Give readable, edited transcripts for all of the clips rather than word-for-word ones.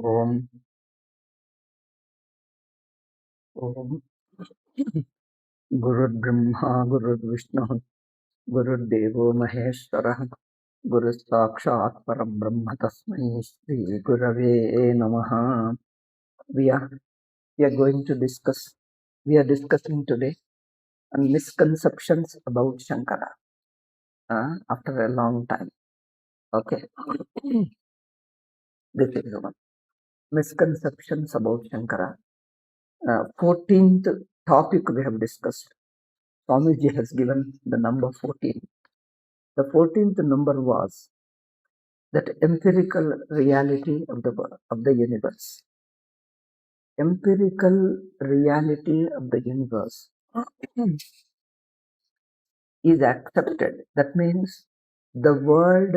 Om Om Guru Brahma Guru Vishnu Guru Devo Maheshwara Guru Sakshat Param Brahma Tasmai Shri Gurave Namaha. We are we are going to discuss. We are discussing today on misconceptions about Shankara after a long time. Okay, this is one misconceptions about Shankara. 14th topic we have discussed. Swamiji has given the number 14. The 14th number was that empirical reality of the universe. Empirical reality of the universe is accepted. That means the world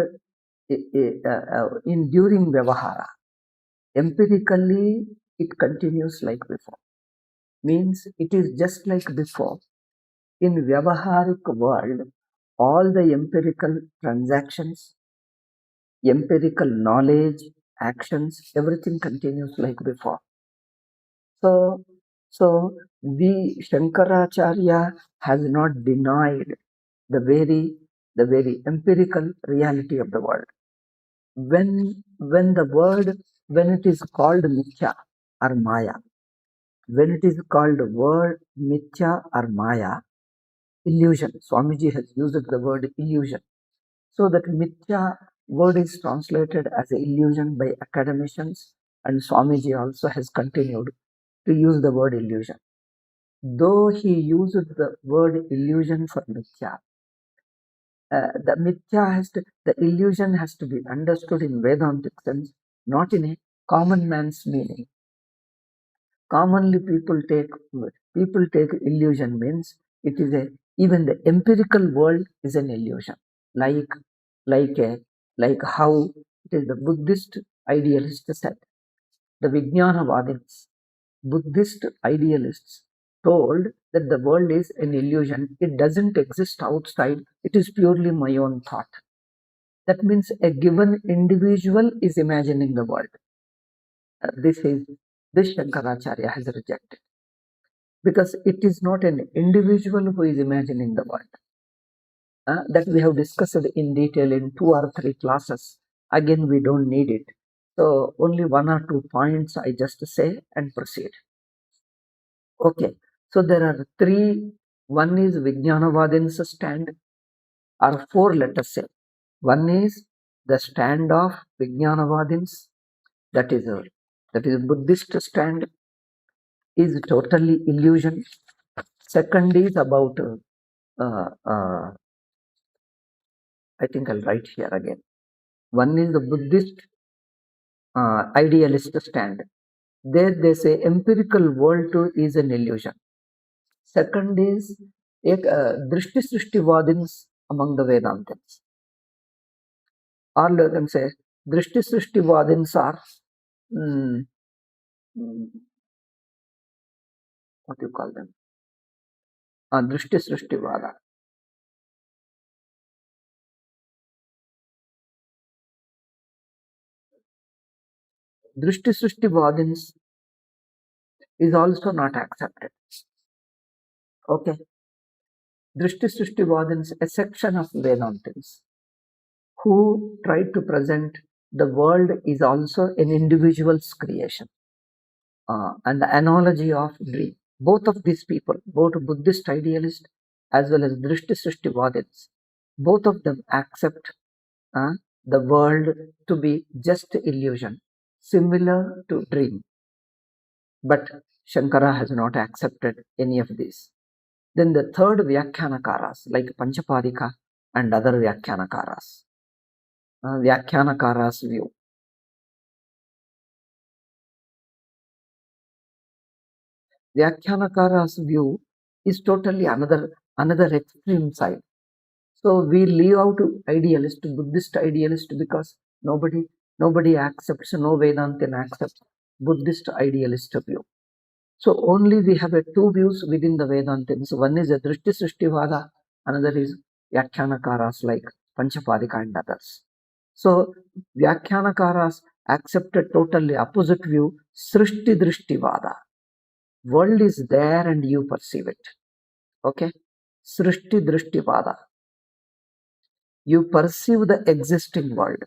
in during Vyavahara, empirically it continues like before. Means it is just like before. In Vyavaharic world, all the empirical transactions, empirical knowledge, actions, everything continues like before. So we Shankaracharya has not denied the very empirical reality of the world. When the word, when it is called Mithya or Maya, when it is called word Mithya or Maya, illusion. Swamiji has used the word illusion. So that Mithya word is translated as a illusion by academicians, and Swamiji also has continued to use the word illusion. Though he used the word illusion for Mithya, the illusion has to be understood in Vedantic sense, not in a common man's meaning. Commonly people take illusion means it is even the empirical world is an illusion. Like how it is the Buddhist idealists said, the Vijnanavadins, Buddhist idealists told that the world is an illusion. It doesn't exist outside. It is purely my own thought. That means a given individual is imagining the world. This Shankaracharya has rejected, because it is not an individual who is imagining the world. That we have discussed in detail in 2 or 3 classes. Again, we don't need it. So only 1 or 2 points I just say and proceed. Okay. So there are 3. One is Vijnanavadin's stand, or 4, let us say. One is the stand of Vijnanavadins, that is Buddhist stand, is totally illusion. Second is about I think I'll write here again. One is the Buddhist idealist stand. There they say empirical world too is an illusion. Second is Drishti Srishtivadins among the Vedantins. Or you can say Drishti Srishtivadins are what do you call them? Drishti Srishtivada. Drishti Srishtivadins is also not accepted. Okay. Drishti Srishtivadins, a section of Vedantins, who tried to present the world is also an individual's creation, and the analogy of dream. Both of these people, both Buddhist idealists as well as Drishti Srishtivadins, both of them accept the world to be just illusion, similar to dream. But Shankara has not accepted any of these. Then the third Vyakyanakaras, like Panchapadika and other Vyakyanakaras. Vyakyanakaras view. Vyakyanakaras view is totally another extreme side. So we leave out idealist, Buddhist idealist, because nobody accepts, no Vedantin accepts Buddhist idealist view. So only we have 2 views within the Vedantins. One is a Drishti Srishtivada, another is Vyakyanakaras like Panchapadika and others. So Vyakyanakaras accept a totally opposite view, sruti drishtivada. World is there and you perceive it. Okay? Sruti drishtivada. You perceive the existing world.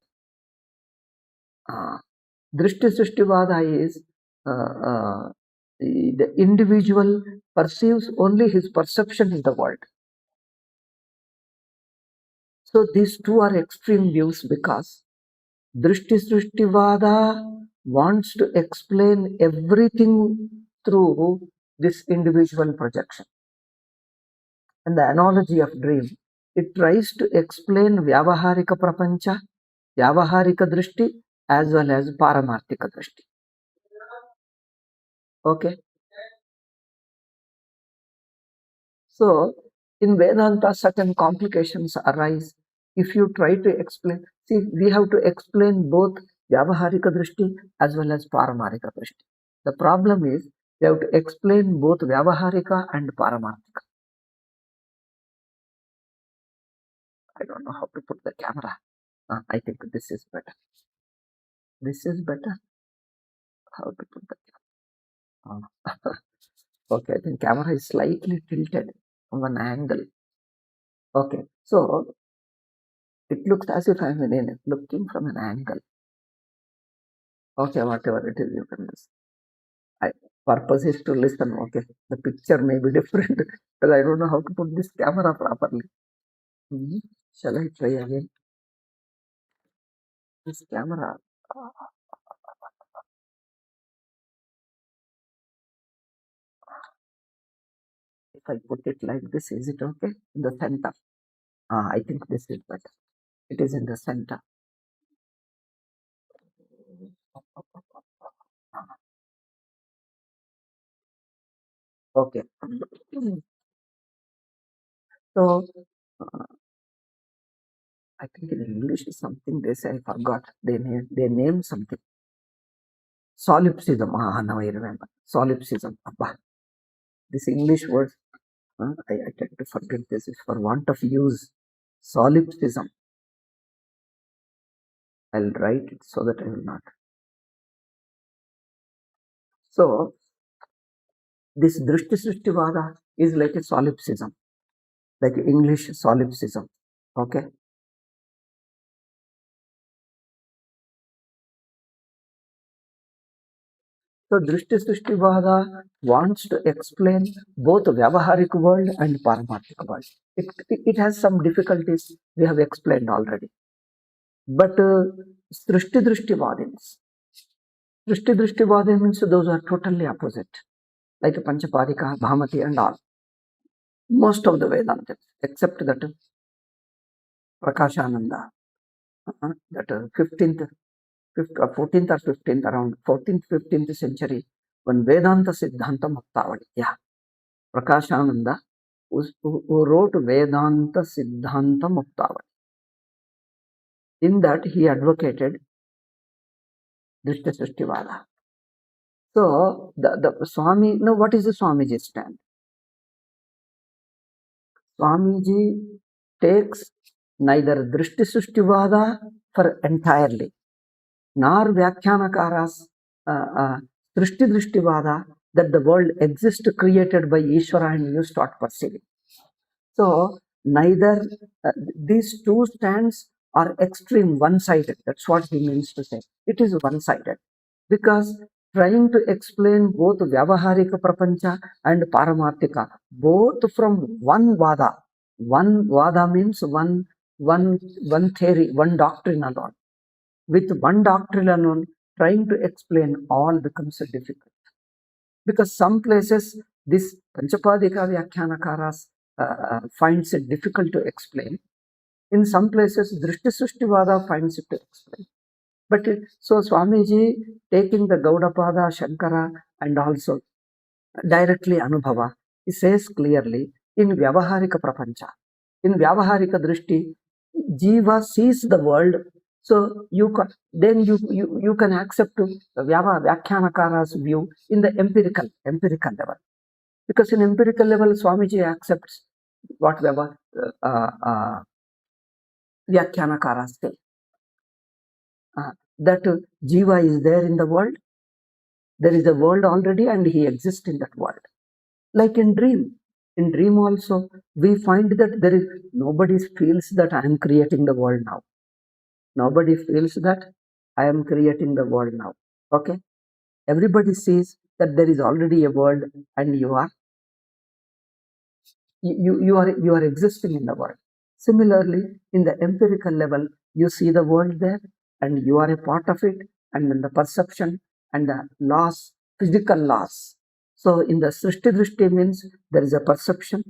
Drishti Srishtivada is the individual perceives only his perception in the world. So these two are extreme views because Drishti Srishtivada wants to explain everything through this individual projection. And the analogy of dream, it tries to explain Vyavaharika Prapancha, Vyavaharika Drishti, as well as Paramarthika Drishti. Okay. So, in Vedanta, certain complications arise if you try to explain. See, we have to explain both Vyavaharika Drishti as well as Paramarika Drishti. The problem is, we have to explain both Vyavaharika and Paramarthika. I don't know how to put the camera. I think this is better. This is better. How to put the camera? Okay, I think camera is slightly tilted from an angle. Okay, so it looks as if I'm in it, looking from an angle. Okay, whatever it is, you can listen. Purpose is to listen. Okay, the picture may be different, but I don't know how to put this camera properly. Shall I try again? This camera. If I put it like this, is it okay? In the center. I think this is better. It is in the center. Okay. So, I think in English is something they say, I forgot. They name something. Solipsism. Now I remember. Solipsism. Abba. This English word, I tend to forget this is for want of use. Solipsism. I'll write it so that I will not. So, this Drishti Srishtivada is like a solipsism, like English solipsism. Okay. So, Drishti Srishtivada wants to explain both Vyavaharik world and Paramarthik world. It has some difficulties we have explained already. But Srishti Drishtivadins, Srishti Drishtivadin means those are totally opposite, like Panchapadika, Bhamati, and all. Most of the Vedantas, except that Prakashananda, that 14th or 15th, around 14th, 15th century, when Vedanta Siddhanta Muktavali, Prakashananda, who wrote Vedanta Siddhanta Muktavali. In that, he advocated Drishti Srishtivada. So, the Swami, now what is the Swamiji's stand? Swamiji takes neither Drishti Srishtivada for entirely, nor Vyakyanakaras Drishti Drishtivada, that the world exists created by Ishvara and you start perceiving. So, neither these two stands are extreme, one-sided. That's what he means to say. It is one-sided. Because trying to explain both Vyavaharika Prapancha and Paramarthika, both from one Vada. One Vada means one theory, one doctrine alone. With one doctrine alone, trying to explain all becomes difficult. Because some places this Panchapadika Vyakyanakaras finds it difficult to explain. In some places, Drishti Srishtivada finds it to explain. But so Swamiji taking the Gaudapada, Sankara, and also directly Anubhava, he says clearly in Vyavaharika Prapancha, in Vyavaharika Drishti, Jiva sees the world. So you can accept Vyakyanakara's view in the empirical level. Because in empirical level, Swamiji accepts what Vyakyanakaras say. that Jiva is there in the world. There is a world already and he exists in that world. Like in dream also, we find that there is nobody feels that I am creating the world now. Nobody feels that I am creating the world now. Okay? Everybody sees that there is already a world and you are existing in the world. Similarly, in the empirical level, you see the world there and you are a part of it, and then the perception and the laws, physical laws. So in the Srishti Drishti means there is a perception,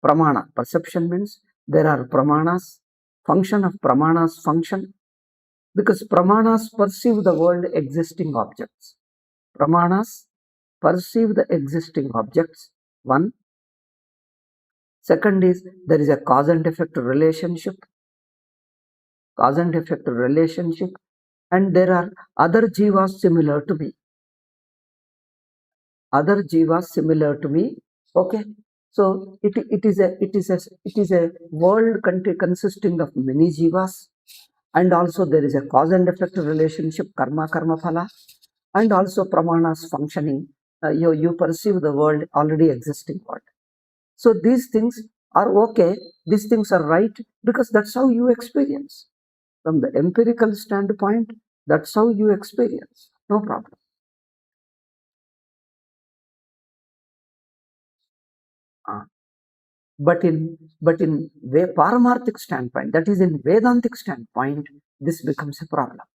Pramana. Perception means there are Pramanas, function of Pramanas function, because Pramanas perceive the world existing objects. Pramanas perceive the existing objects. One. Second is there is a cause and effect relationship. Cause and effect relationship, and there are other jivas similar to me. Other jivas similar to me. Okay. So it is a world consisting of many jivas, and also there is a cause and effect relationship, karma phala, and also pramanas functioning. You perceive the world already existing world. So these things are okay, these things are right, because that's how you experience. From the empirical standpoint, that's how you experience. No problem. Uh, but in Paramarthic standpoint, that is in Vedantic standpoint, this becomes a problem.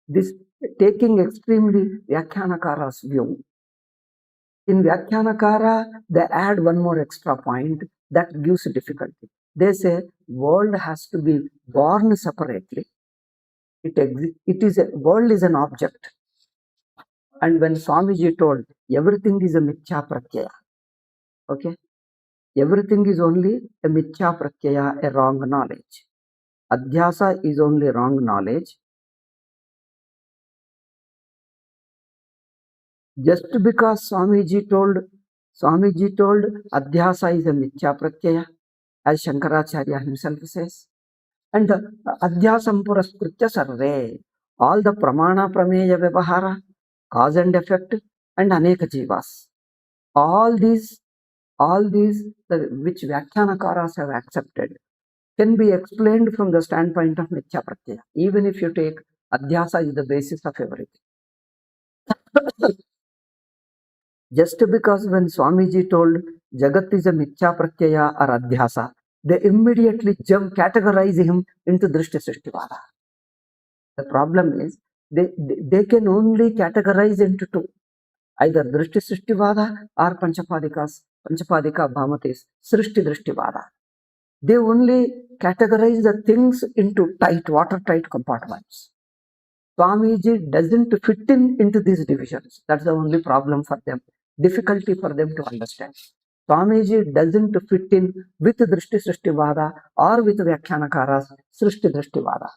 This taking extremely Vyakyanakara's view. In Vyakyanakara, they add one more extra point that gives difficulty. They say world has to be born separately. It is a world is an object. And when Swamiji told everything is a mithya pratyaya, okay, everything is only a mithya pratyaya, a wrong knowledge. Adhyasa is only wrong knowledge. Just because Swamiji told Adhyasa is a mithya pratyaya, as Shankaracharya himself says, and Adhyasam puraskritya sarve, all the pramana prameya vyavahara, cause and effect, and aneka jivas, all these which Vyakyanakaras have accepted can be explained from the standpoint of Mithya Pratyaya, even if you take Adhyasa is the basis of everything. Just because when Swamiji told Jagat is a Mithya Pratyaya or Adhyasa, they immediately categorize him into Drishti Srishtivada. The problem is they can only categorize into two, either Drishti Srishtivada or Panchapadika Bhamatis, Srishti Drishtivada. They only categorize the things into watertight compartments. Swamiji doesn't fit into these divisions. That's the only problem for them, difficulty for them to understand. Swamiji doesn't fit in with Drishti Srishtivada or with Vyakyanakara's Srishti Drishtivada.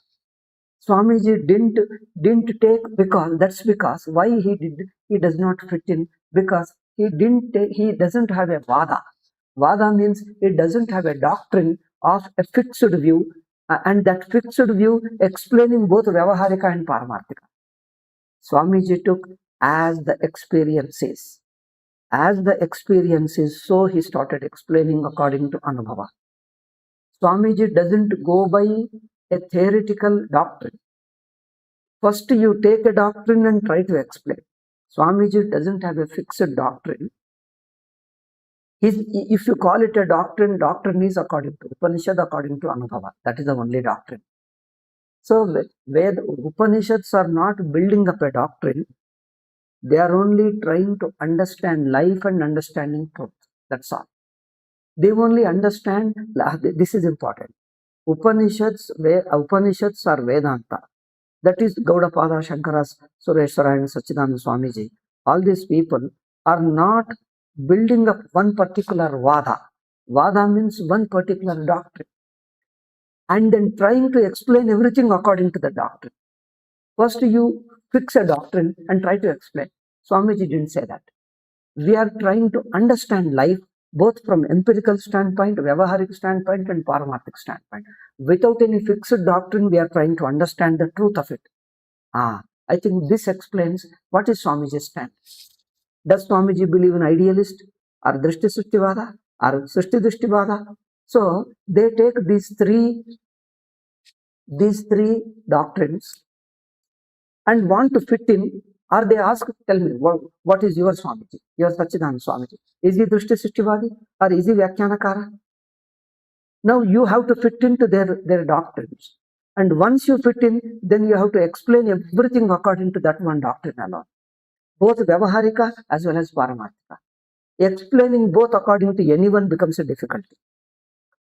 Swamiji didn't take, because why he does not fit in, because he doesn't have a vada. Vada means he doesn't have a doctrine of a fixed view, and that fixed view explaining both Vyavaharika and Paramarthika. Swamiji took as the experiences. As the experiences, so he started explaining according to Anubhava. Swamiji doesn't go by a theoretical doctrine. First, you take a doctrine and try to explain. Swamiji doesn't have a fixed doctrine. If you call it a doctrine, doctrine is according to Upanishad, according to Anubhava. That is the only doctrine. So, where the Upanishads are not building up a doctrine, they are only trying to understand life and understanding truth. That's all. They only understand, this is important. Upanishads are Vedanta. That is Gaudapada, Shankaras, Sureshwara, and Sachidananda Swamiji. All these people are not building up one particular vada. Vada means one particular doctrine, and then trying to explain everything according to the doctrine. First, you fix a doctrine and try to explain. Swamiji didn't say that. We are trying to understand life. both from empirical standpoint, Vyavaharik standpoint, and Paramarthik standpoint. Without any fixed doctrine, we are trying to understand the truth of it. I think this explains what is Swamiji's stand. Does Swamiji believe in idealist or Drishti Srishtivada or Srishti Drishtivada? So they take these three doctrines and want to fit in, or they ask, tell me, what is your Swamiji, your Sachidananda Swamiji? Is he Drishti Srishtivadi or is he Vyakhyanakara? Now you have to fit into their doctrines. And once you fit in, then you have to explain everything according to that one doctrine alone. Both Vyavaharika as well as Paramarthika. Explaining both according to anyone becomes a difficulty.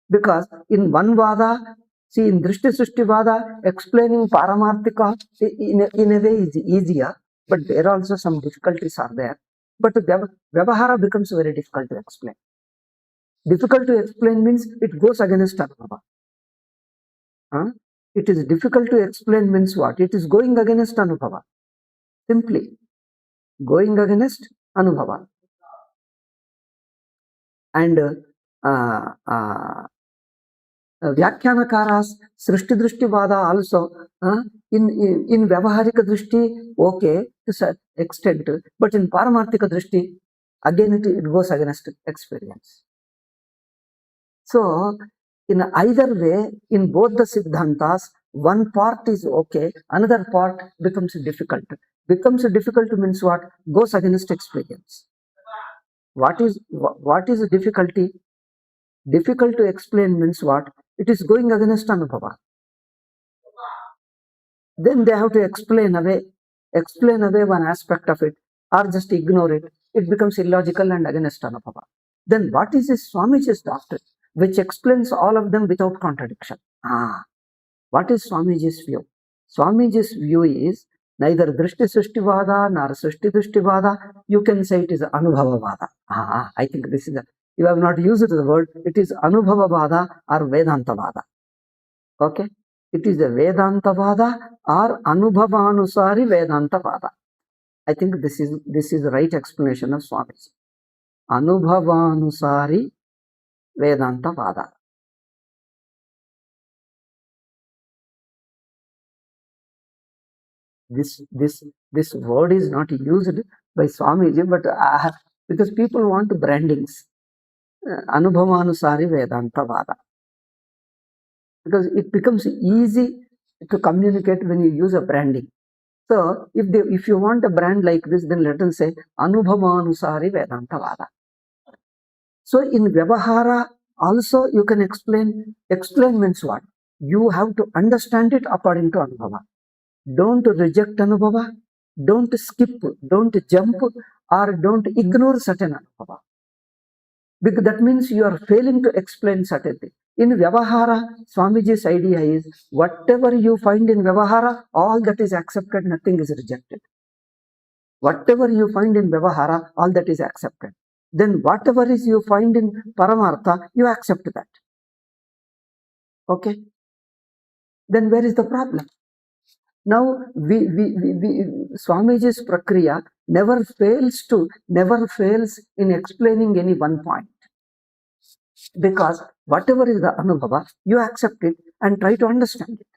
Because in one Vada, see, in Drishti Srishti Vada, explaining Paramarthika in a way is easier, but there also some difficulties are there. But Vyavahara becomes very difficult to explain. Difficult to explain means it goes against Anubhava. It is difficult to explain means what? It is going against Anubhava. Simply going against Anubhava. And Vyakhyanakaras, Srishti Drishti Vada also, in Vyavaharika Drishti, okay, to some extent, but in Paramarthika Drishti, again it goes against experience. So, in either way, in both the Siddhantas, one part is okay, another part becomes difficult. Becomes difficult means what? Goes against experience. What is the difficulty? Difficult to explain means what? It is going against Anubhava. Then they have to explain away one aspect of it, or just ignore it. It becomes illogical and against Anubhava. Then what is this Swamiji's doctrine, which explains all of them without contradiction? What is Swamiji's view? Swamiji's view is neither Drishti Srishtivada nor Srishti Drishtivada. You can say it is Anubhavavada. I think this is you have not used the word. It is Anubhavavada or Vedantavada. Okay? It is a Vedantavada or Anubhavanusari Vedantavada. I think this is the right explanation of Swamiji. Anubhavanusari Vedantavada. This word is not used by Swamiji, but because people want brandings. Anubhavanusari Vedantavada. Because it becomes easy to communicate when you use a branding. So if you want a brand like this, then let us say Anubhavanusari Vedantavada. So in Vyavahara also you can explain. Explain means what? You have to understand it according to Anubhava. Don't reject Anubhava, don't skip, don't jump, or don't ignore certain Anubhava. Because that means you are failing to explain certain things. In Vyavahara, Swamiji's idea is whatever you find in Vyavahara, all that is accepted, nothing is rejected. Whatever you find in Vyavahara, all that is accepted. Then whatever is you find in Paramartha, you accept that. Okay? Then where is the problem? Now, Swamiji's Prakriya never fails in explaining any one point. Because whatever is the Anubhava, you accept it and try to understand it.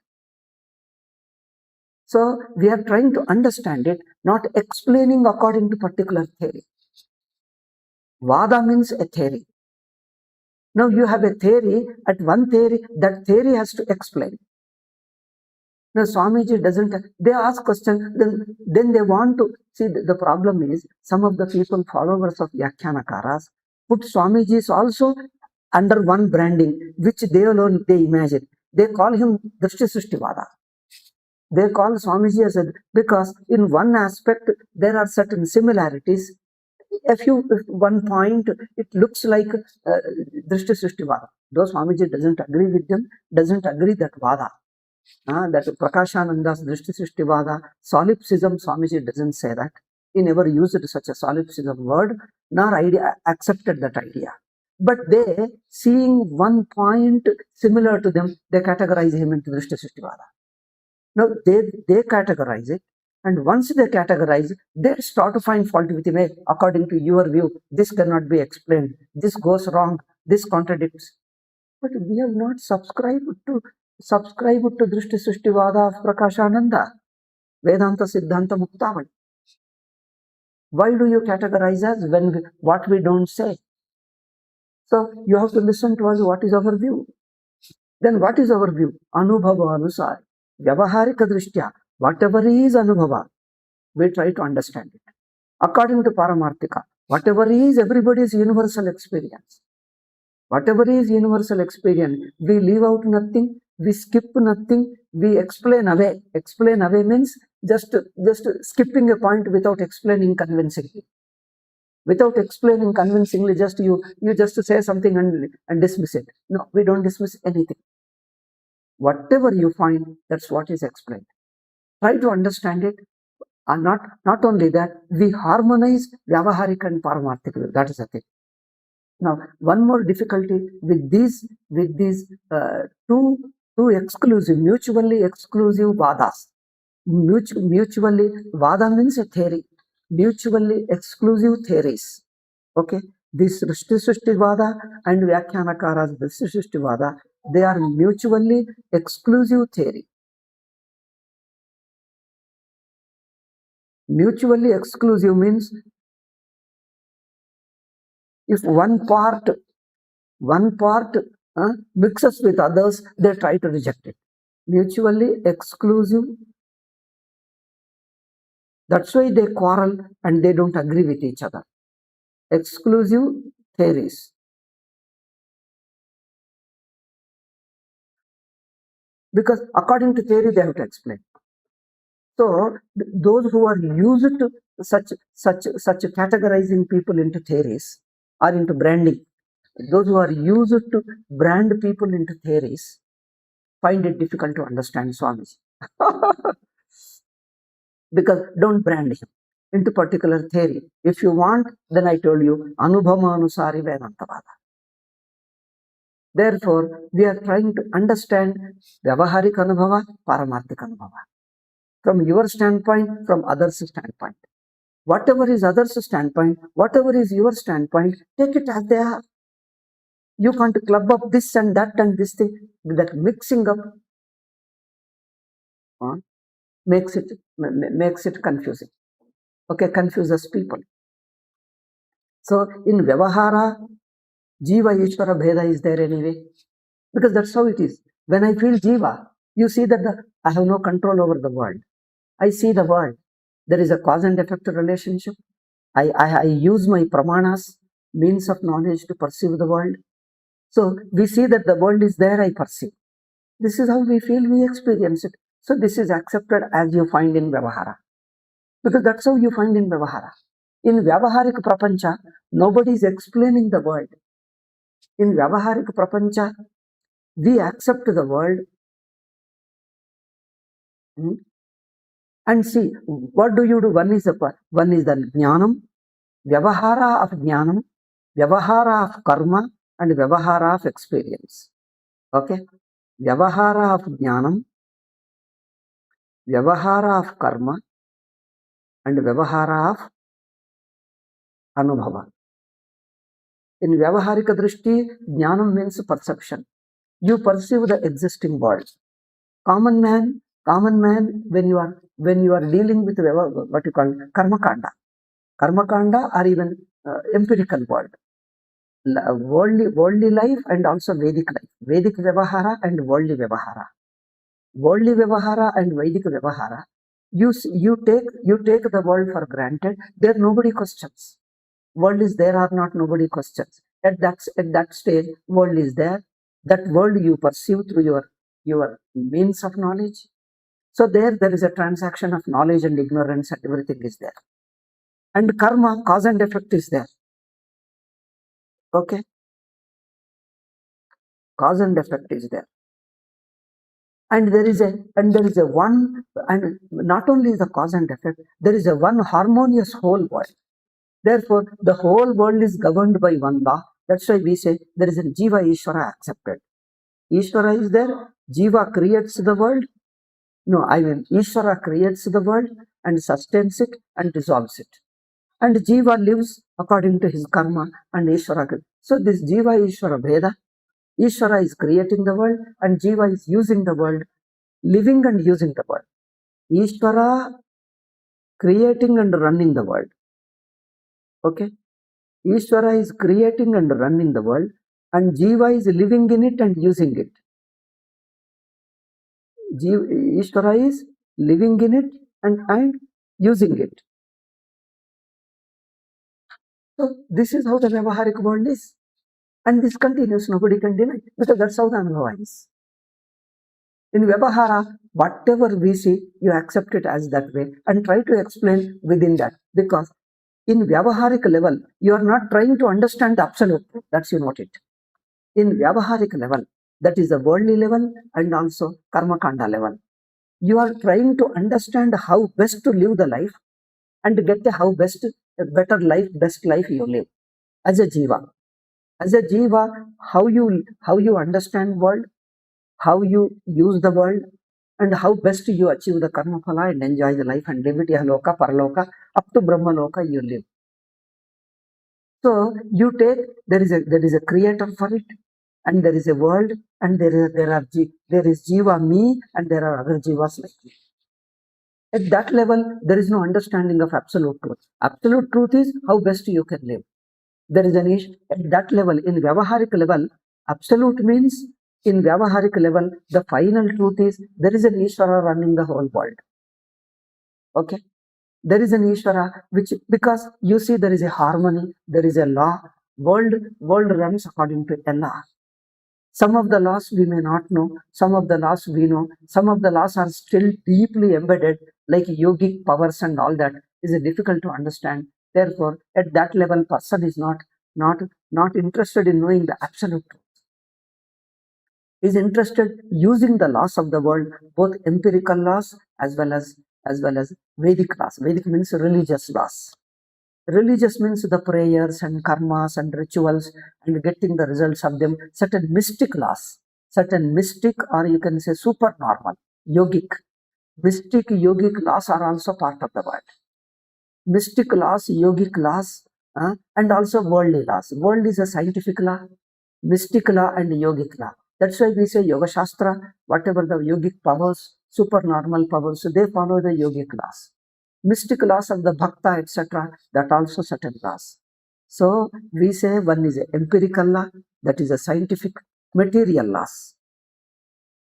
So, we are trying to understand it, not explaining according to particular theory. Vada means a theory. Now, you have a theory, at one theory, that theory has to explain. Now, Swamiji doesn't, they ask questions, then they want to, see the problem is, some of the people, followers of Vyakhyanakaras, put Swamiji's also under one branding, which they alone, they imagine. They call him Drishti Srishtivada. They call Swamiji as because in one aspect, there are certain similarities. One point, it looks like Drishti Srishtivada. Though Swamiji doesn't agree with them, doesn't agree that Vada. That Prakashananda's Drishti Srishtivada, solipsism, Swamiji doesn't say that. He never used such a solipsism word, nor accepted that idea. But they, seeing one point similar to them, they categorize him into Drishti Srishtivada. Now, they categorize it, And once they categorize, they start to find fault with him. According to your view, this cannot be explained. This goes wrong. This contradicts. But we have not subscribed to Drishti Sushtivada of Prakashananda, Vedanta Siddhanta Muktavan. Why do you categorize us when what we don't say? So you have to listen to us. What is our view? Then what is our view? Anubhava Anusar. Vyavaharika Drishtya. Whatever is Anubhava, we try to understand it. According to Paramarthika, whatever is everybody's universal experience. Whatever is universal experience, we leave out nothing, we skip nothing, we explain away. Explain away means just skipping a point without explaining convincingly. Without explaining convincingly, just you just say something and dismiss it. No, we don't dismiss anything. Whatever you find, that's what is explained. Try to understand it. And not only that, we harmonize Vyavaharika and Paramarthika. That is the thing. Now, one more difficulty with these two exclusive, mutually exclusive vadas. Mutually, vada means a theory. Mutually exclusive theories. Okay, this Srishti Vada and Vyakyanakara's Srishti Vada, they are mutually exclusive theory. Mutually exclusive means if one part mixes with others, they try to reject it. Mutually exclusive. That's why they quarrel and they don't agree with each other. Exclusive theories. Because according to theory, they have to explain. So those who are used to such categorizing people into theories or into branding, those who are used to brand people into theories find it difficult to understand Swamiji. Because don't brand him into particular theory. If you want, then I told you, Anubhava Anusari Vedantavada. Therefore, we are trying to understand Vyavaharik Anubhava, Paramarthik Anubhava. From your standpoint, from others' standpoint. Whatever is others' standpoint, whatever is your standpoint, take it as they are. You can't club up this and that and this thing. That mixing up makes it confusing. Okay, confuses people. So in Vyavahara, Jiva Ishvara Bheda is there anyway. Because that's how it is. When I feel Jiva, you see that I have no control over the world. I see the world. There is a cause and effect relationship. I use my pramanas, means of knowledge to perceive the world. So we see that the world is there, I perceive. This is how we feel, we experience it. So this is accepted as you find in Vyavahara. Because that's how you find in Vyavahara. In Vyavaharik Prapancha, nobody is explaining the world. In Vyavaharik Prapancha, we accept the world and see, what do you do? One is the Jnanam, Vyavahara of Jnanam, Vyavahara of Karma, and Vyavahara of experience. Okay? Vyavahara of Jnanam, Vyavahara of Karma, and Vyavahara of Anubhava. In Vyavaharika Drishti, Jnanam means perception. You perceive the existing world. Common man, when you are dealing with what you call Karma Kanda or even empirical world. Worldly life and also Vedic life. Vedic Vyavahara and worldly Vyavahara. Worldly Vyavahara and Vedic Vyavahara. You take the world for granted. There nobody questions. World is there or not, nobody questions. At that stage, world is there. That world you perceive through your means of knowledge. So there is a transaction of knowledge and ignorance and everything is there. And karma, cause and effect is there. Okay? Cause and effect is there. And there is a one, and not only the cause and effect, there is a one harmonious whole world. Therefore, the whole world is governed by one law. That's why we say there is a Jiva Ishvara accepted. Ishvara is there, Jiva creates the world. No, I mean Ishvara creates the world and sustains it and dissolves it. And Jiva lives according to his karma and Ishvara. So this Jiva Ishvara Bheda, Ishvara is creating the world and Jiva is using the world, living and using the world. Ishvara creating and running the world. Okay? Ishvara is creating and running the world and Jiva is living in it and using it. Ishvara is living in it and using it. So this is how the Vyavaharik world is. And this continues, nobody can deny, because that's how the Anubhava is. In Vyavahara, whatever we see, you accept it as that way and try to explain within that. Because in Vyavaharik level, you are not trying to understand the absolute truth. That's you note it. In Vyavaharik level, that is the worldly level and also Karma Kanda level. You are trying to understand how best to live the life and get how best, a better life, best life you live as a Jiva. As a Jiva, how you understand world, how you use the world, and how best you achieve the karma phala and enjoy the life and live it yahaloka, paraloka, up to brahmaloka you live. So you take, there is a creator for it, and there is a world, and there is jiva me, and there are other jivas like me. At that level, there is no understanding of absolute truth. Absolute truth is how best you can live. There is an issue at that level. In Vyavaharik level, absolute means in Vyavaharik level, the final truth is there is an Ishvara running the whole world. Okay? There is an Ishvara which, because you see there is a harmony, there is a law, world runs according to a law. Some of the laws we may not know, some of the laws we know, some of the laws are still deeply embedded, like yogic powers and all that is difficult to understand. Therefore, at that level, person is not interested in knowing the absolute truth. Is interested using the laws of the world, both empirical laws as well as Vedic laws. Vedic means religious laws. Religious means the prayers and karmas and rituals and getting the results of them. Certain mystic laws, certain mystic, or you can say super normal, yogic. Mystic yogic laws are also part of the world. Mystic laws, yogic laws, and also worldly laws. World is a scientific law, mystic law, and yogic law. That's why we say Yoga Shastra, whatever the yogic powers, supernormal powers, they follow the yogic laws. Mystic laws of the bhakta, etc., that also certain laws. So we say one is an empirical law, that is a scientific, material laws.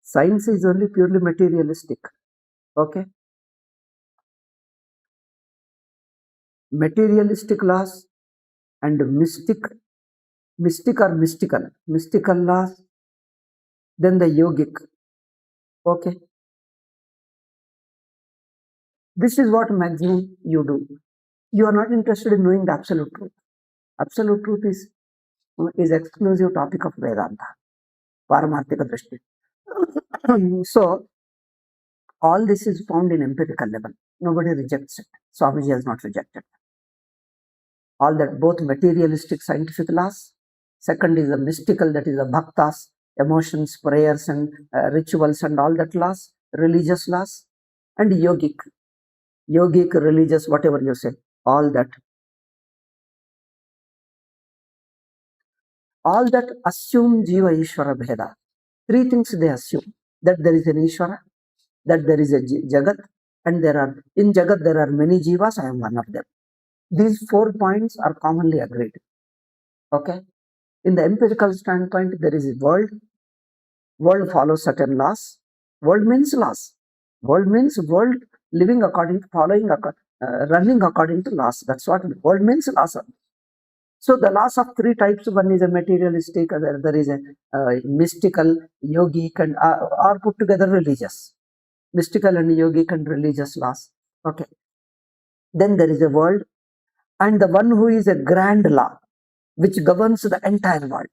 Science is only purely materialistic. Okay? Materialistic laws and mystic or mystical laws, then the yogic. Okay? This is what maximum you do. You are not interested in knowing the absolute truth. Absolute truth is exclusive topic of Vedanta, Paramarthika Drishti. So, all this is found in empirical level. Nobody rejects it. Swamiji has not rejected all that, both materialistic scientific laws. Second is the mystical, that is the bhaktas, emotions, prayers, and rituals, and all that laws, religious laws, and yogic, religious, whatever you say, all that assume Jiva Ishvara Bheda. Three things they assume: that there is an Ishvara, that there is a Jagat, and in Jagat there are many Jivas, I am one of them. These 4 points are commonly agreed. Okay? In the empirical standpoint, there is a world. World follows certain laws. World means laws. World means world living according to, running according to laws. That's what world means, laws. So the laws of three types, one is a materialistic, there is a mystical, yogic, and are put together religious. Mystical and yogic and religious laws. Okay. Then there is a world, and the one who is a grand law, which governs the entire world.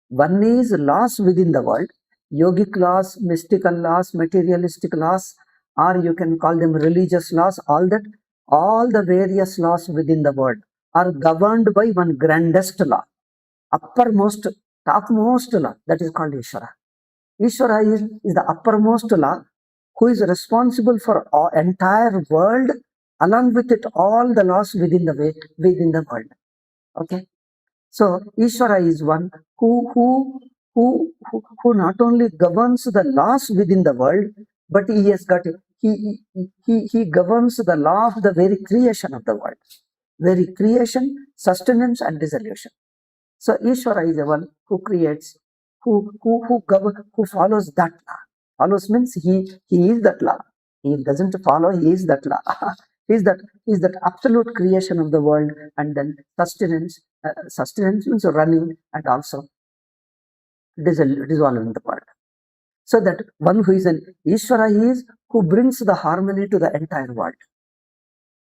One is laws within the world, yogic laws, mystical laws, materialistic laws, or you can call them religious laws. All the various laws within the world are governed by one grandest law, uppermost, topmost law, that is called Ishvara. Ishvara is the uppermost law, who is responsible for entire world along with it all the laws within the world. Okay, so Ishvara is one who not only governs the laws within the world, but he has got he governs the law of the very creation of the world, very creation, sustenance, and dissolution. So Ishvara is the one who creates, who follows that law. Follows means he is that law. He doesn't follow, he is that law. he is that absolute creation of the world, and then sustenance. Sustenance means running and also dissolving the world. So that one who is an Ishvara is who brings the harmony to the entire world.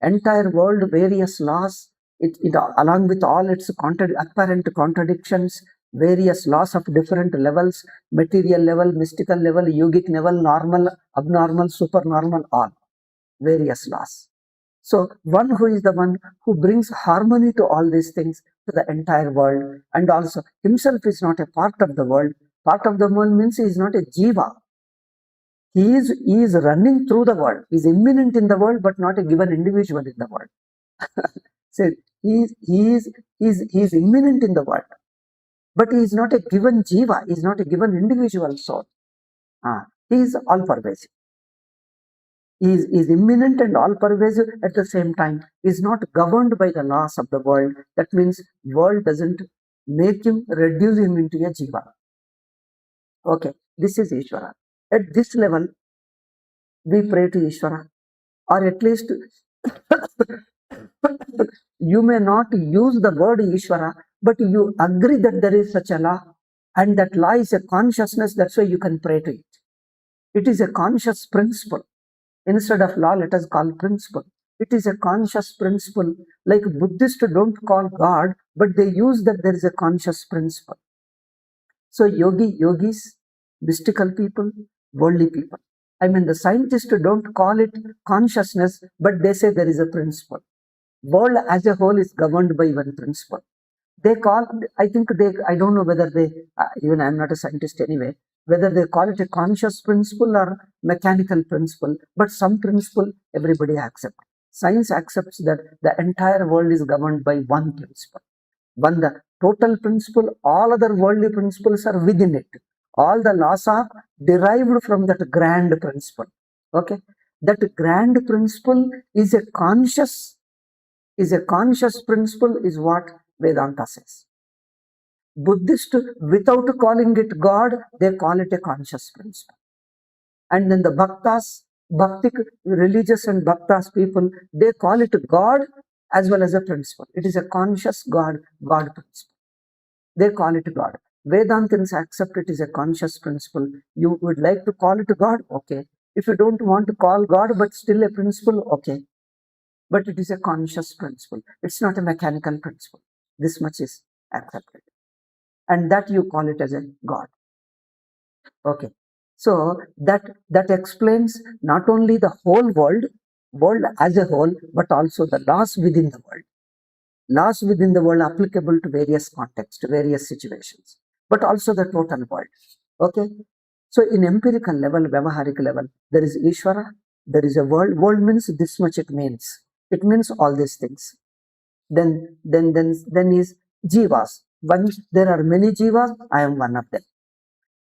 Entire world, various laws, it along with all its apparent contradictions, various laws of different levels, material level, mystical level, yogic level, normal, abnormal, supernormal, all various laws. So one who is the one who brings harmony to all these things, to the entire world, and also himself is not a part of the world. Part of the world means he is not a jiva. He is running through the world. He is immanent in the world, but not a given individual in the world. So he is immanent in the world, but he is not a given jiva. He is not a given individual soul. He is all pervasive. He is immanent and all pervasive at the same time. He is not governed by the laws of the world. That means world doesn't make him, reduce him into a jiva. Okay, this is Ishvara. At this level, we pray to Ishvara, or at least you may not use the word Ishvara, but you agree that there is such a law, and that law is a consciousness. That's why you can pray to it. It is a conscious principle. Instead of law, let us call principle. It is a conscious principle. Like Buddhists don't call God, but they use that there is a conscious principle. So yogis, mystical people, worldly people. I mean, the scientists don't call it consciousness, but they say there is a principle. World as a whole is governed by one principle. They call, I don't know whether they, even I'm not a scientist anyway, whether they call it a conscious principle or mechanical principle, but some principle everybody accepts. Science accepts that the entire world is governed by one principle. One, the total principle, all other worldly principles are within it. All the laws are derived from that grand principle. Okay, that grand principle is a conscious principle, is what Vedanta says. Buddhist, without calling it God, they call it a conscious principle. And then the Bhaktic, religious and Bhaktas people, they call it God as well as a principle. It is a conscious God principle. They call it God. Vedantins accept it is a conscious principle. You would like to call it God? Okay. If you don't want to call God, but still a principle, okay. But it is a conscious principle. It's not a mechanical principle. This much is accepted. And that you call it as a God. Okay. So that explains not only the whole world as a whole, but also the laws within the world. Laws within the world applicable to various contexts, various situations, but also the total world. Okay. So in empirical level, Vyavaharic level, there is Ishvara, there is a world. World means this much it means. It means all these things. Then is Jivas. Once there are many Jivas, I am one of them.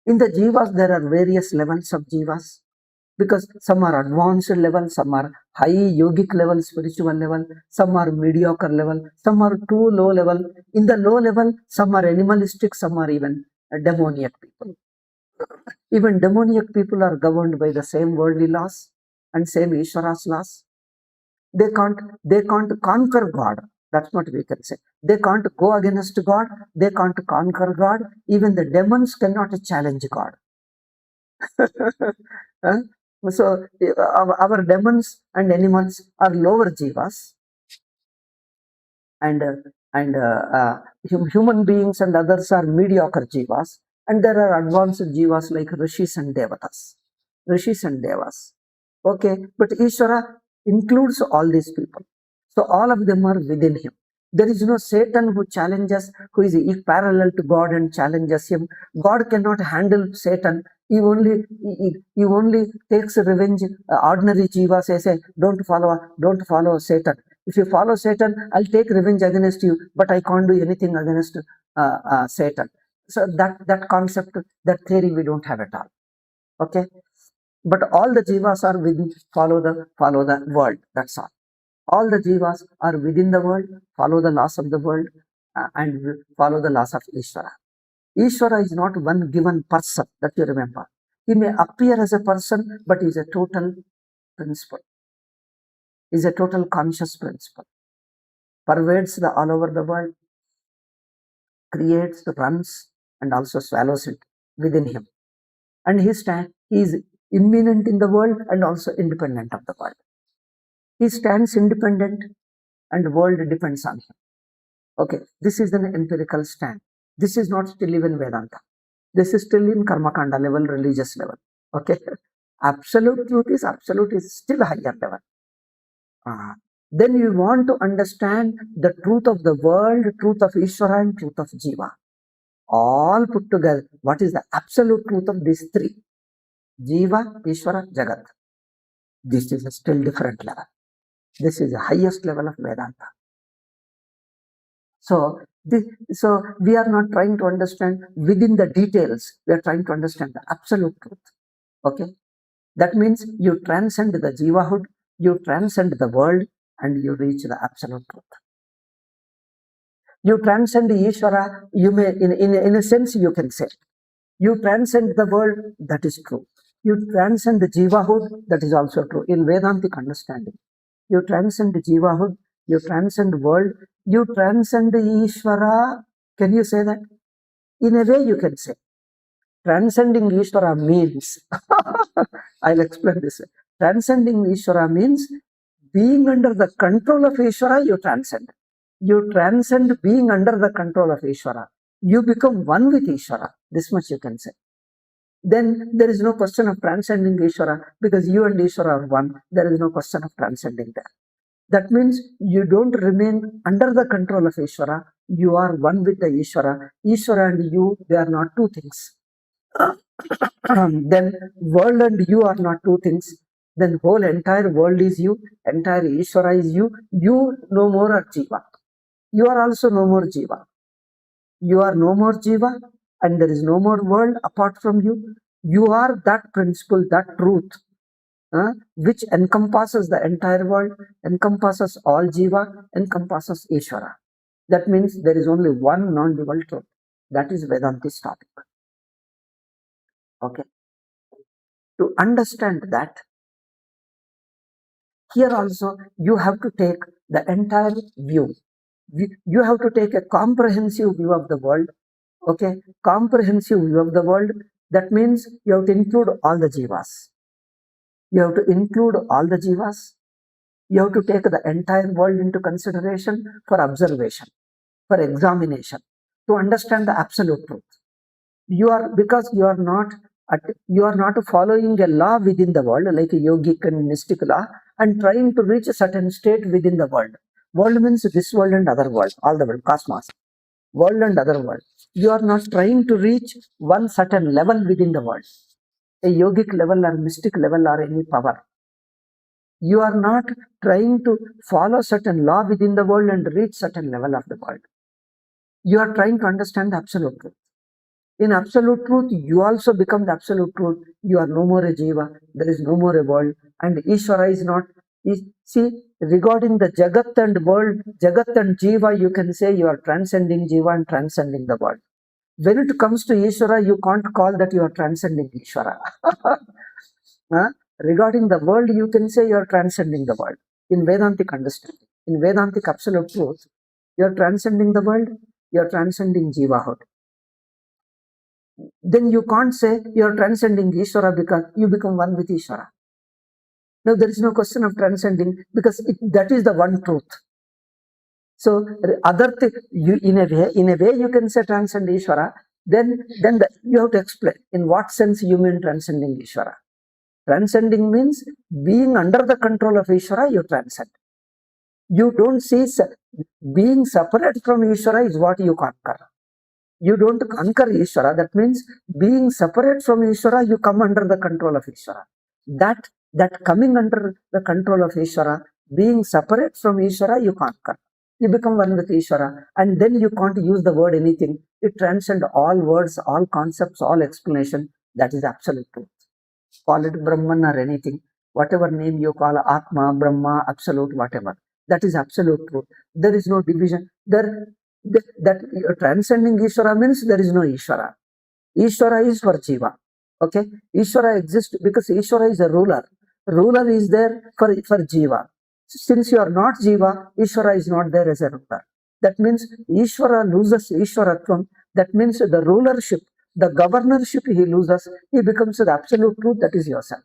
In the Jivas, there are various levels of Jivas, because some are advanced level, some are high yogic level, spiritual level, some are mediocre level, some are too low level. In the low level, some are animalistic, some are even demoniac people. Even demoniac people are governed by the same worldly laws and same Ishvara's laws. They can't conquer God. That's what we can say. They can't go against God. They can't conquer God. Even the demons cannot challenge God. So our demons and animals are lower jivas, and human beings and others are mediocre jivas, and there are advanced jivas like rishis and devatas. Rishis and devas. Okay, but Ishvara includes all these people. So all of them are within him. There is no Satan who challenges, who is parallel to God and challenges him. God cannot handle Satan. He only takes revenge. Ordinary jiva says, don't follow Satan. If you follow Satan, I'll take revenge against you, but I can't do anything against Satan. So that concept, that theory, we don't have at all. Okay, but all the jivas are within, follow the world. That's all. All the jivas are within the world, follow the laws of the world, and follow the laws of Ishvara. Ishvara is not one given person, that you remember. He may appear as a person, but is a total principle, is a total conscious principle, pervades the all over the world, creates, runs, and also swallows it within him. And he is immanent in the world and also independent of the world. He stands independent and the world depends on him. Okay, this is an empirical stand. This is not still even Vedanta. This is still in Karmakanda level, religious level. Okay, absolute truth is still higher level. Then you want to understand the truth of the world, truth of Ishvara, and truth of Jiva. All put together, what is the absolute truth of these three? Jiva, Ishvara, Jagat. This is a still different level. This is the highest level of Vedanta. So we are not trying to understand within the details. We are trying to understand the absolute truth. Okay, that means you transcend the jivahood, you transcend the world, and you reach the absolute truth. You transcend Ishvara. You may, in a sense, you can say, you transcend the world. That is true. You transcend the jivahood. That is also true in Vedantic understanding. You transcend jivahood, you transcend world, you transcend Ishvara. Can you say that? In a way, you can say. Transcending Ishvara means, I'll explain this. Transcending Ishvara means being under the control of Ishvara, you transcend. You transcend being under the control of Ishvara. You become one with Ishvara. This much you can say. Then there is no question of transcending Ishvara, because you and Ishvara are one. There is no question of transcending that. That means you don't remain under the control of Ishvara. You are one with the Ishvara. Ishvara and you, they are not two things. Then world and you are not two things. Then whole entire world is you, entire Ishvara is you. You no more are Jiva. You are also no more Jiva. You are no more Jiva, and there is no more world apart from you. You are that principle, that truth, which encompasses the entire world, encompasses all Jiva, encompasses Ishvara. That means there is only one non-dual truth. That is Vedanti's topic. Okay. To understand that, here also you have to take the entire view. You have to take a comprehensive view of the world. Okay, comprehensive view of the world. That means you have to include all the Jivas. You have to include all the Jivas. You have to take the entire world into consideration for observation, for examination, to understand the absolute truth. Because you are not following a law within the world, like a yogic and mystic law, and trying to reach a certain state within the world. World means this world and other world, all the world, cosmos, world and other world. You are not trying to reach one certain level within the world, a yogic level or mystic level or any power. You are not trying to follow certain law within the world and reach certain level of the world. You are trying to understand the absolute truth. In absolute truth, you also become the absolute truth. You are no more a Jiva. There is no more a world. And Ishvara is not. See, regarding the Jagat and world, Jagat and Jiva, you can say you are transcending Jiva and transcending the world. When it comes to Ishvara, you can't call that you are transcending Ishvara. Regarding the world, you can say you are transcending the world. In Vedantic understanding, in Vedantic absolute truth, you are transcending the world, you are transcending Jivahood. Then you can't say you are transcending Ishvara because you become one with Ishvara. Now there is no question of transcending, because that is the one truth. So other thing, in a way you can say transcend Ishvara. Then you have to explain in what sense you mean transcending Ishvara. Transcending means being under the control of Ishvara, you transcend. You don't see being separate from Ishvara is what you conquer. You don't conquer Ishvara. That means being separate from Ishvara, you come under the control of Ishvara. That coming under the control of Ishvara, being separate from Ishvara, you conquer. You become one with Ishvara, and then you can't use the word anything. It transcends all words, all concepts, all explanation. That is absolute truth. Call it Brahman or anything, whatever name you call, Atma, Brahma, absolute, whatever. That is absolute truth. There is no division. That transcending Ishvara means there is no Ishvara. Ishvara is for Jiva. Okay? Ishvara exists because Ishvara is a ruler. Ruler is there for Jiva. Since you are not Jiva, Ishvara is not there as a ruler. That means Ishvara loses Ishvaratvam. That means the rulership, the governorship he loses, he becomes the absolute truth, that is yourself.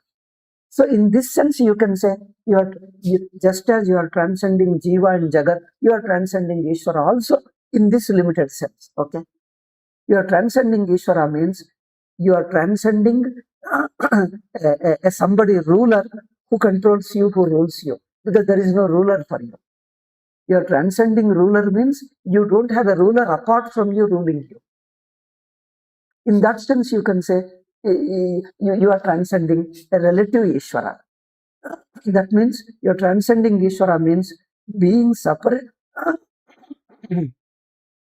So in this sense, you can say, just as you are transcending Jiva and Jagat, you are transcending Ishvara also in this limited sense. Okay? You are transcending Ishvara means you are transcending a somebody ruler who controls you, who rules you, because there is no ruler for you. You are transcending ruler means you don't have a ruler apart from you ruling you. In that sense, you can say you are transcending a relative Ishvara. That means you are transcending Ishvara means being separate.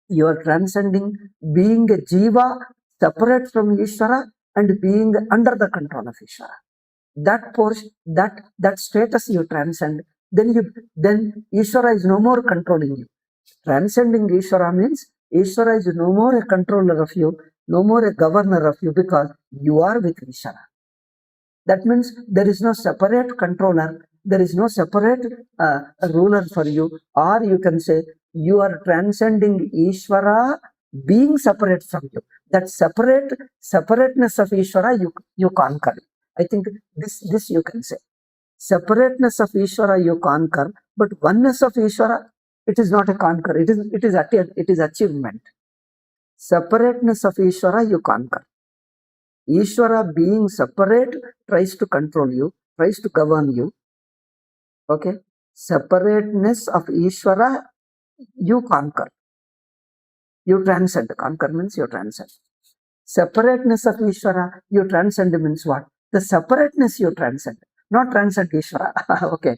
You are transcending being a Jiva separate from Ishvara and being under the control of Ishvara. That portion, that status you transcend, then Ishvara is no more controlling you. Transcending Ishvara means Ishvara is no more a controller of you, no more a governor of you, because you are with Ishvara. That means there is no separate controller, there is no separate ruler for you, or you can say you are transcending Ishvara being separate from you. That separateness of Ishvara you conquer. I think this you can say. Separateness of Ishvara you conquer, but oneness of Ishvara, it is not a conquer, it is achievement. Separateness of Ishvara you conquer. Ishvara being separate tries to control you, tries to govern you. Okay? Separateness of Ishvara you conquer. You transcend. Conquer means you transcend. Separateness of Ishvara you transcend means what? The separateness you transcend, not transcend Ishvara. Okay.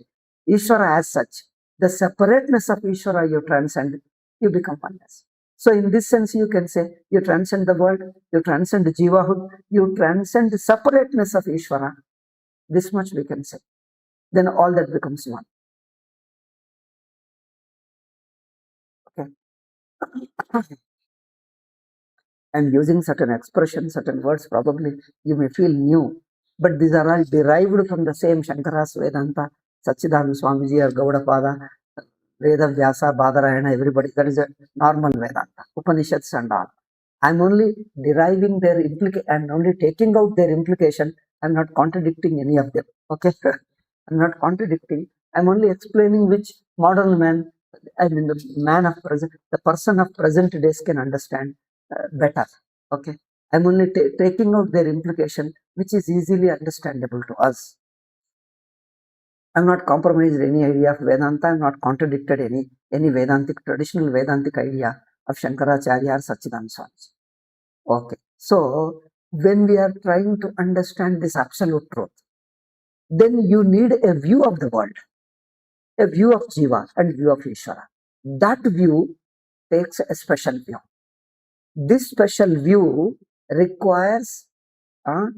Ishvara as such. The separateness of Ishvara you transcend, you become oneness. So in this sense, you can say you transcend the world, you transcend Jivahood, you transcend the separateness of Ishvara. This much we can say. Then all that becomes one. Okay. I'm using certain expressions, certain words, probably you may feel new, but these are all derived from the same Shankara's Vedanta, Sachidananda Swamiji or Gaudapada, Veda Vyasa, Badarayana, everybody. That is a normal Vedanta, Upanishads and all. I'm only deriving their implication, I'm only taking out their implication. I'm not contradicting any of them. Okay? I'm not contradicting. I'm only explaining which modern man, I mean, the man of present, the person of present days can understand better. Okay? I'm only taking out their implication, which is easily understandable to us. I'm not compromised any idea of Vedanta. I'm not contradicted any Vedantic, traditional Vedantic idea of Shankaracharya or Sachidananda Swami. Okay. So, when we are trying to understand this absolute truth, then you need a view of the world, a view of Jiva and view of Ishvara. That view takes a special view. This special view requires a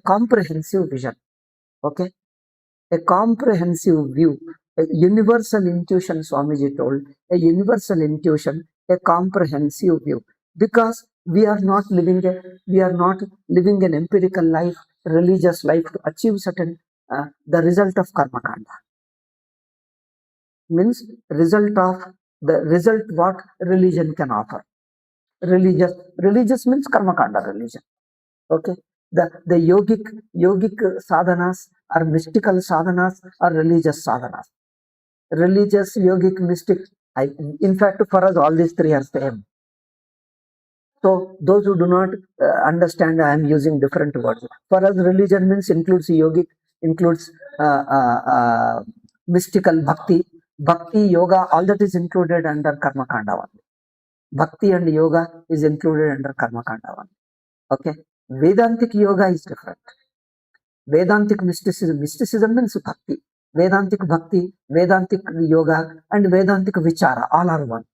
comprehensive vision. Okay? A comprehensive view, a universal intuition, Swamiji told, a universal intuition, a comprehensive view. Because we are not living an empirical life, religious life to achieve certain the result of karma kanda. Means the result what religion can offer. Religious means karma kanda religion. Okay. The yogic sadhanas or mystical sadhanas or religious sadhanas. Religious, yogic, mystic. In fact, for us, all these three are same. So those who do not understand, I am using different words. For us, religion means includes yogic, includes mystical bhakti, yoga. All that is included under karma kanda. Bhakti and yoga is included under Karma Kanda one. Okay. Vedantic yoga is different. Vedantic mysticism means bhakti. Vedantic bhakti, Vedantic yoga, and Vedantic vichara, all are one.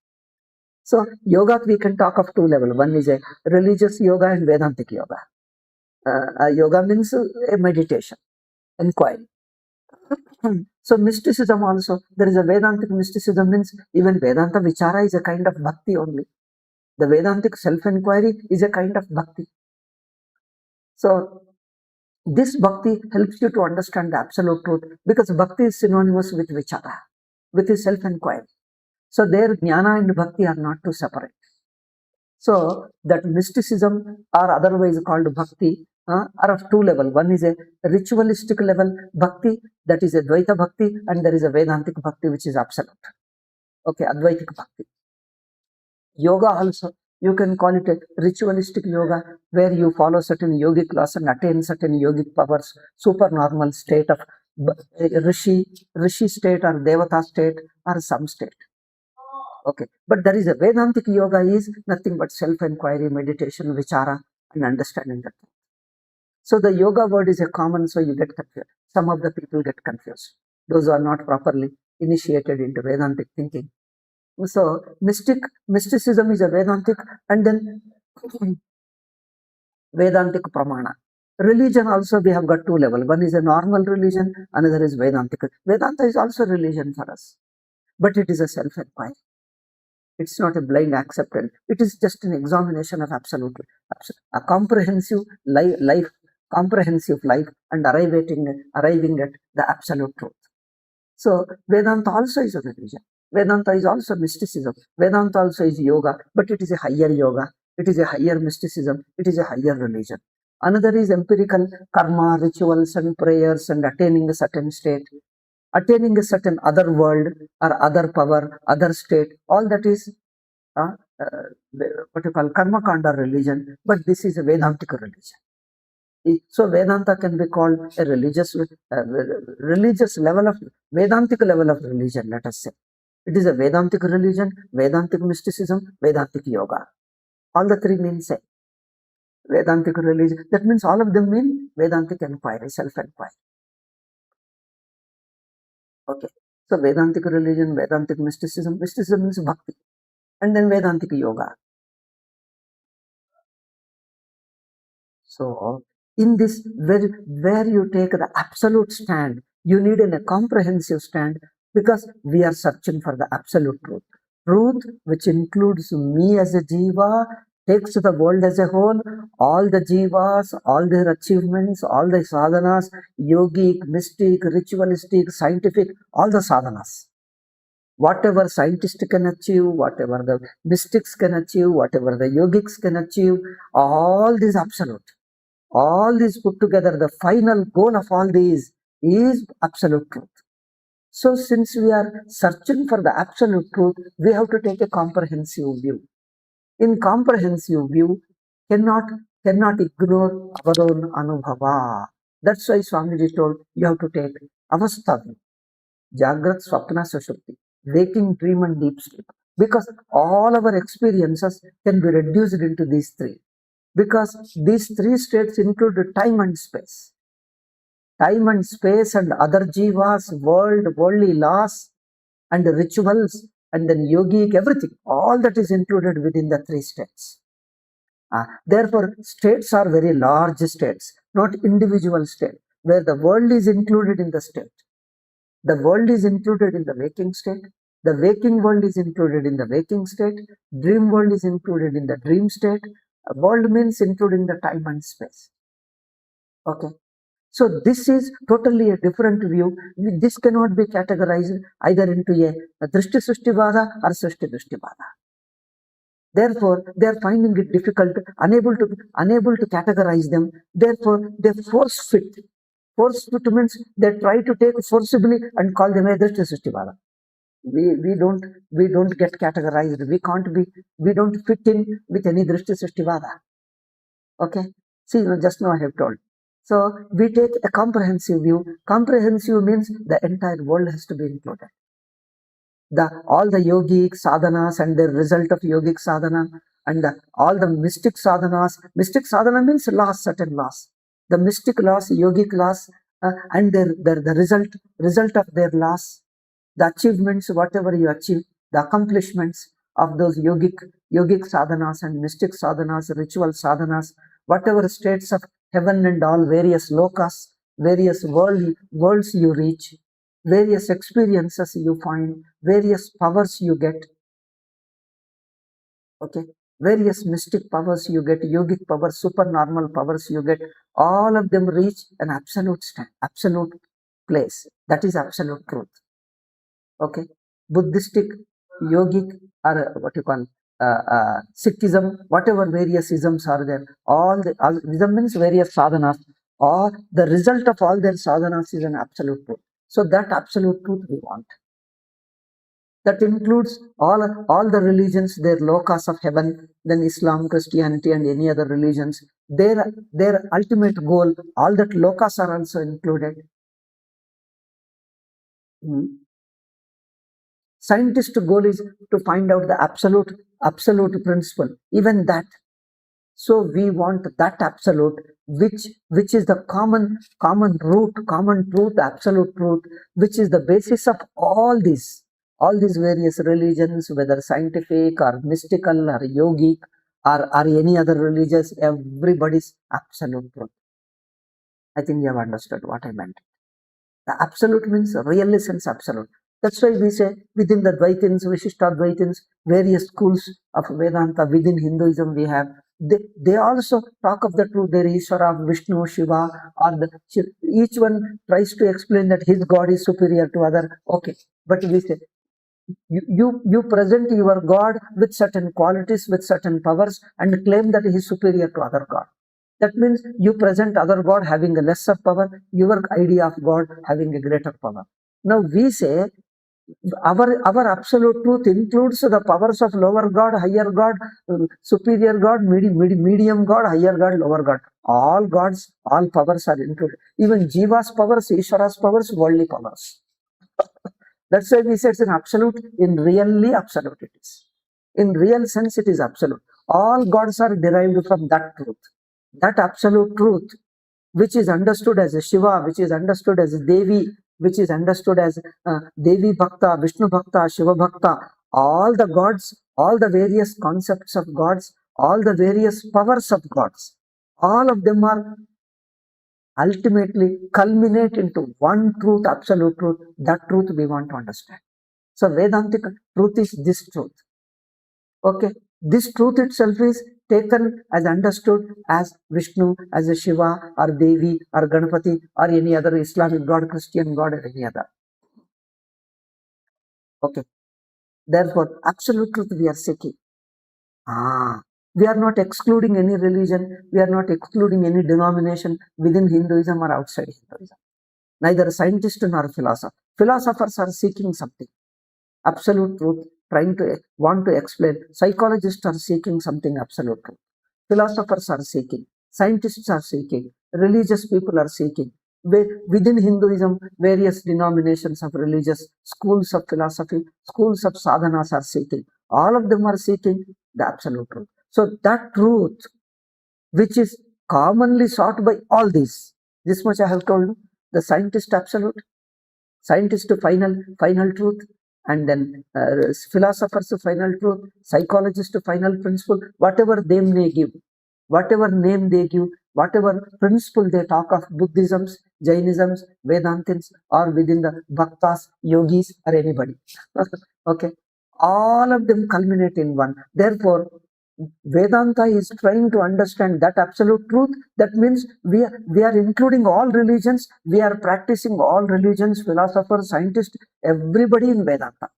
So, yoga we can talk of two levels. One is a religious yoga and Vedantic yoga. Yoga means a meditation, inquiry. So, mysticism also, there is a Vedantic mysticism means even Vedanta vichara is a kind of bhakti only. The Vedantic self-inquiry is a kind of bhakti. So, this bhakti helps you to understand the absolute truth because bhakti is synonymous with vichara, with his self-inquiry. So there jnana and bhakti are not two separate. So that mysticism or otherwise called bhakti are of two levels. One is a ritualistic level bhakti, that is a Dvaita bhakti, and there is a Vedantic bhakti which is absolute. Okay, Advaitic bhakti. Yoga also, you can call it a ritualistic yoga where you follow certain yogic laws and attain certain yogic powers, supernormal state of rishi state or devata state or some state. Okay, but there is a Vedantic yoga is nothing but self-inquiry, meditation, vichara, and understanding that. So the yoga word is a common, so you get confused. Some of the people get confused. Those who are not properly initiated into Vedantic thinking. So mysticism is a Vedantic, and then Vedantic Pramana. Religion also we have got two levels. One is a normal religion, another is Vedantic. Vedanta is also religion for us, but it is a self-inquiry. It's not a blind acceptance. It is just an examination of absolute, a comprehensive comprehensive life, and arriving at the absolute truth. So Vedanta also is a religion. Vedanta is also mysticism. Vedanta also is yoga, but it is a higher yoga. It is a higher mysticism. It is a higher religion. Another is empirical karma, rituals and prayers and attaining a certain state, attaining a certain other world or other power, other state. All that is what you call karma kanda religion, but this is a Vedantic religion. So Vedanta can be called a religious level of Vedantic level of religion, let us say. It is a Vedantic religion, Vedantic mysticism, Vedantic yoga. All the three mean same. Vedantic religion, that means all of them mean Vedantic inquiry, self-inquiry. Okay. So Vedantic religion, Vedantic mysticism means bhakti. And then Vedantic yoga. So, in this, where you take the absolute stand, you need a comprehensive stand because we are searching for the absolute truth. Truth, which includes me as a jiva, takes the world as a whole, all the jivas, all their achievements, all the sadhanas, yogic, mystic, ritualistic, scientific, all the sadhanas. Whatever scientists can achieve, whatever the mystics can achieve, whatever the yogics can achieve, all these absolute. All these put together, the final goal of all these is absolute truth. So since we are searching for the absolute truth, we have to take a comprehensive view. In comprehensive view, cannot ignore our own anubhava. That's why Swamiji told you have to take avastha view. Jagrat, Swapna, Sushupti, waking, dream and deep sleep. Because all our experiences can be reduced into these three. Because these three states include time and space. Time and space and other jivas, worldly laws and rituals and then yogic, everything. All that is included within the three states. Therefore, states are very large states, not individual states, where the world is included in the state. The world is included in the waking state. The waking world is included in the waking state. Dream world is included in the dream state. World means including the time and space. Okay. So this is totally a different view. This cannot be categorized either into a Drishti Sushtivada or Srishti Drishtivada. Therefore, they are finding it difficult, unable to categorize them. Therefore, they force fit. Force fit means they try to take forcibly and call them a Drishti Sushtivada. We don't get categorized. We don't fit in with any Drishti Sushtivada. Okay. See, just now I have told. So we take a comprehensive view. Comprehensive means the entire world has to be included. all the yogic sadhanas and the result of yogic sadhana, and all the mystic sadhanas. Mystic sadhana means laws, certain laws. The mystic laws, yogic laws, and the result of their laws, the achievements, whatever you achieve, the accomplishments of those yogic sadhanas and mystic sadhanas, ritual sadhanas, whatever states of heaven and all various lokas, various worlds you reach, various experiences you find, various powers you get, okay, various mystic powers you get, yogic powers, supernormal powers you get, all of them reach an absolute place. That is absolute truth. Okay, Buddhistic, yogic, or what you call Sikhism, whatever various isms are there, all ism means various sadhanas, or the result of all their sadhanas is an absolute truth. So that absolute truth we want. That includes all the religions, their lokas of heaven, then Islam, Christianity, and any other religions. Their ultimate goal, all that lokas are also included. Scientist goal is to find out the absolute principle, even that. So we want that absolute, which is the common root, common truth, absolute truth, which is the basis of all these various religions, whether scientific or mystical or yogic or any other religious, everybody's absolute truth. I think you have understood what I meant. The absolute means real sense absolute. That's why we say within the Dvaitins, Vishishtadvaitins, various schools of Vedanta within Hinduism we have. They also talk of the truth. There is Ishvara, Vishnu, Shiva, or each one tries to explain that his God is superior to other. Okay, but we say you present your God with certain qualities, with certain powers, and claim that he is superior to other God. That means you present other God having a lesser power, your idea of God having a greater power. Now we say our absolute truth includes the powers of lower God, higher God, superior God, medium God, higher God, lower God. All gods, all powers are included. Even Jiva's powers, Ishvara's powers, worldly powers. That's why we say it's an absolute. In really absolute it is. In real sense it is absolute. All gods are derived from that truth. That absolute truth, which is understood as a Shiva, which is understood as a Devi, which is understood as Devi Bhakta, Vishnu Bhakta, Shiva Bhakta, all the gods, all the various concepts of gods, all the various powers of gods, all of them are ultimately culminate into one truth, absolute truth. That truth we want to understand. So Vedantic truth is this truth. Okay, this truth itself is taken as understood as Vishnu, as a Shiva or Devi or Ganapati or any other Islamic god, Christian god, or any other. Okay, therefore, absolute truth we are seeking. We are not excluding any religion, we are not excluding any denomination within Hinduism or outside Hinduism. Neither a scientist nor a philosopher. Philosophers are seeking something. Absolute truth, trying to want to explain. Psychologists are seeking something absolute truth. Philosophers are seeking. Scientists are seeking. Religious people are seeking. Within Hinduism, various denominations of religious schools of philosophy, schools of sadhanas are seeking. All of them are seeking the absolute truth. So that truth, which is commonly sought by all these, this much I have told you, the scientist absolute, scientist to final truth, and then philosophers to final truth, psychologists to final principle, whatever they may give, whatever name they give, whatever principle they talk of, Buddhisms, Jainisms, Vedantins, or within the Bhaktas, Yogis, or anybody. Okay, all of them culminate in one. Therefore, Vedanta is trying to understand that absolute truth. That means we are including all religions, we are practicing all religions, philosophers, scientists, everybody in Vedanta.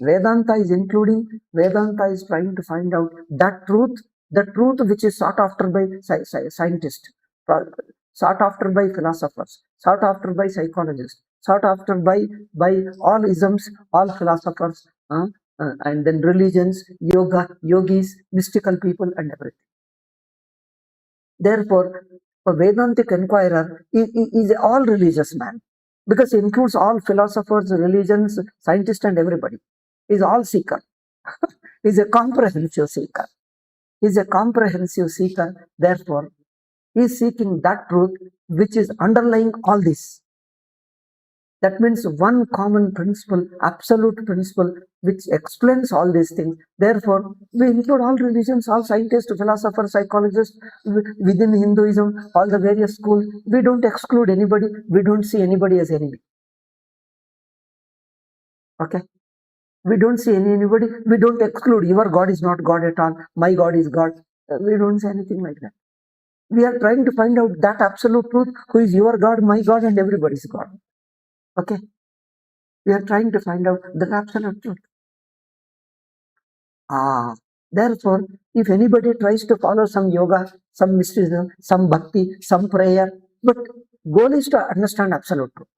Vedanta is including, Vedanta is trying to find out that truth, the truth which is sought after by scientists, sought after by philosophers, sought after by psychologists, sought after by all isms, all philosophers, and then religions, yoga, yogis, mystical people, and everything. Therefore, a Vedantic inquirer is all religious man. because it includes all philosophers, religions, scientists, and everybody. Is all seeker. Is a comprehensive seeker. Is a comprehensive seeker. Therefore, he is seeking that truth which is underlying all this. That means one common principle, absolute principle, which explains all these things. Therefore, we include all religions, all scientists, philosophers, psychologists within Hinduism, all the various schools. We don't exclude anybody. We don't see anybody as enemy. Okay? We don't see anybody. We don't exclude. Your God is not God at all. My God is God. We don't say anything like that. We are trying to find out that absolute truth, who is your God, my God, and everybody's God. Okay? We are trying to find out the absolute truth. Therefore, if anybody tries to follow some yoga, some mysticism, some bhakti, some prayer, but goal is to understand absolute truth.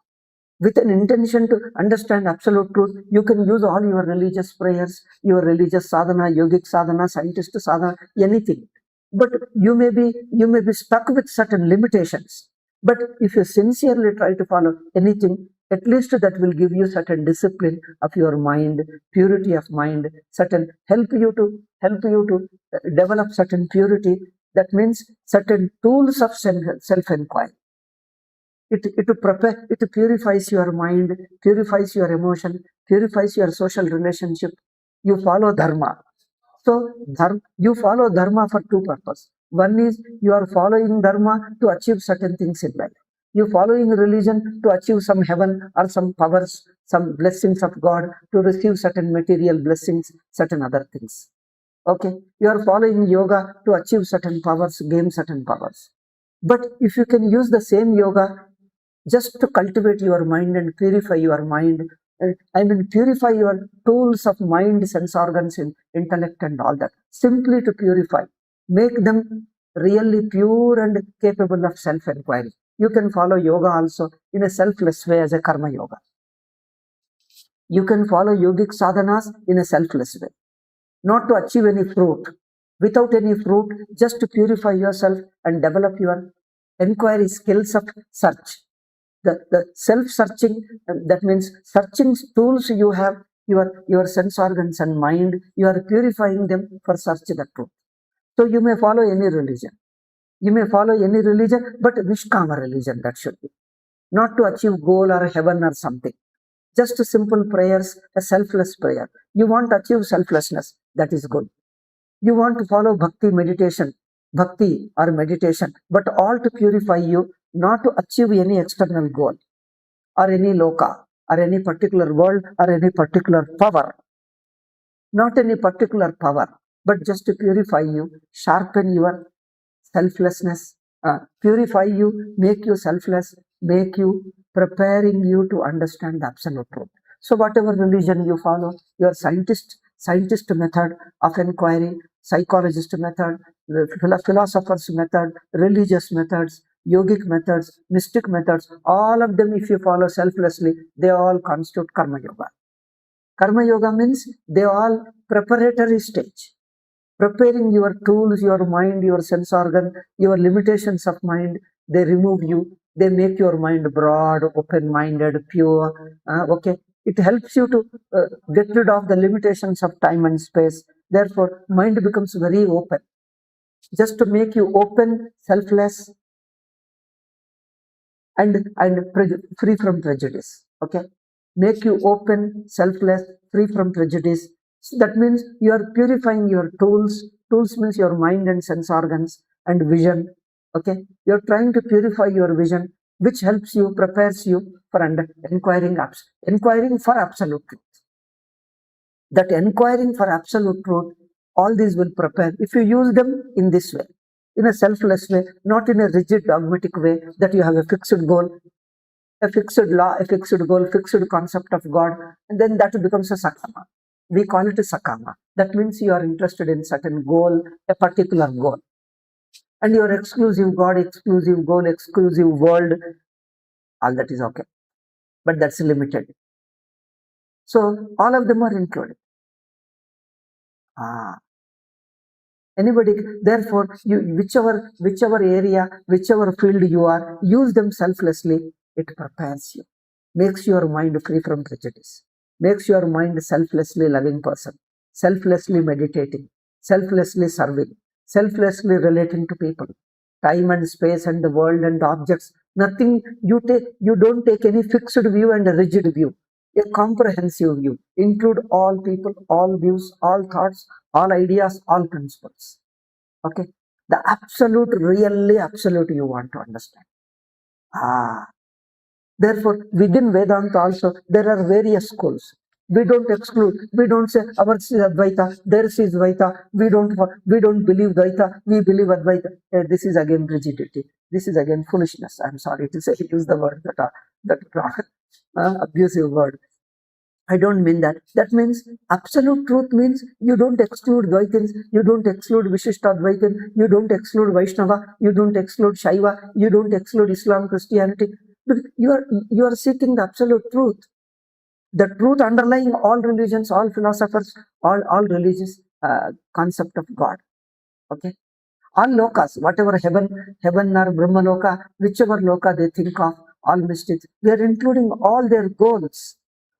With an intention to understand absolute truth, you can use all your religious prayers, your religious sadhana, yogic sadhana, scientist sadhana, anything. But you may be stuck with certain limitations. But if you sincerely try to follow anything, at least that will give you certain discipline of your mind, purity of mind, certain help you to develop certain purity. That means certain tools of self-inquiry. It purifies your mind, purifies your emotion, purifies your social relationship. You follow dharma. So you follow dharma for two purposes. One is you are following dharma to achieve certain things in life. You following religion to achieve some heaven or some powers, some blessings of God, to receive certain material blessings, certain other things. Okay, you are following yoga to achieve certain powers, gain certain powers. But if you can use the same yoga just to cultivate your mind and purify your mind, I mean, purify your tools of mind, sense organs, intellect, and all that. Simply to purify, make them really pure and capable of self inquiry. You can follow yoga also in a selfless way as a karma yoga. You can follow yogic sadhanas in a selfless way, not to achieve any fruit. Without any fruit, just to purify yourself and develop your inquiry skills of search. The self-searching, that means searching tools you have, your sense organs and mind, you are purifying them for search the truth. So you may follow any religion. You may follow any religion, but Nishkama religion, that should be. Not to achieve goal or heaven or something. Just simple prayers, a selfless prayer. You want to achieve selflessness, that is good. You want to follow bhakti or meditation, but all to purify you, not to achieve any external goal or any loka or any particular world or any particular power. Not any particular power, but just to purify you, sharpen your selflessness, purify you, make you selfless, make you preparing you to understand the absolute truth. So whatever religion you follow, your scientist method of inquiry, psychologist method, philosopher's method, religious methods, yogic methods, mystic methods, all of them, if you follow selflessly, they all constitute karma yoga. Karma yoga means they all preparatory stage, preparing your tools, your mind, your sense organ, your limitations of mind. They remove you. They make your mind broad, open-minded, pure. Okay, it helps you to get rid of the limitations of time and space. Therefore, mind becomes very open, just to make you open, selfless, and free from prejudice. Okay, make you open, selfless, free from prejudice. So that means you are purifying your tools. Tools means your mind and sense organs and vision. Okay, you are trying to purify your vision, which helps you, prepares you for inquiring for absolute truth. That inquiring for absolute truth, all these will prepare if you use them in this way, in a selfless way, not in a rigid dogmatic way that you have a fixed goal, a fixed law, a fixed goal, fixed concept of God, and then that becomes a sakama. We call it a sakama. That means you are interested in certain goal, a particular goal. And your exclusive God, exclusive goal, exclusive world, all that is okay. But that's limited. So all of them are included. Anybody, therefore, you whichever area, whichever field you are, use them selflessly, it prepares you. makes your mind free from prejudice, makes your mind selflessly loving person, selflessly meditating, selflessly serving, selflessly relating to people. Time and space and the world and objects, nothing you don't take any fixed view and a rigid view. A comprehensive view. Include all people, all views, all thoughts, all ideas, all principles. Okay. The absolute, really absolute you want to understand. Therefore, within Vedanta also, there are various schools. We don't exclude. We don't say ours is Advaita, theirs is Dvaita. We don't believe Dvaita. We believe Advaita. This is again rigidity. This is again foolishness. I'm sorry to say, use the word that abusive word. I don't mean that. That means absolute truth means you don't exclude Dvaitins, you don't exclude Vishishtadvaitin, you don't exclude Vaishnava, you don't exclude Shaiva, you don't exclude Islam, Christianity. But you are seeking the absolute truth. The truth underlying all religions, all philosophers, all religious concept of God. Okay. All lokas, whatever heaven or Brahma loka, whichever loka they think of, all mystics, they are including all their goals,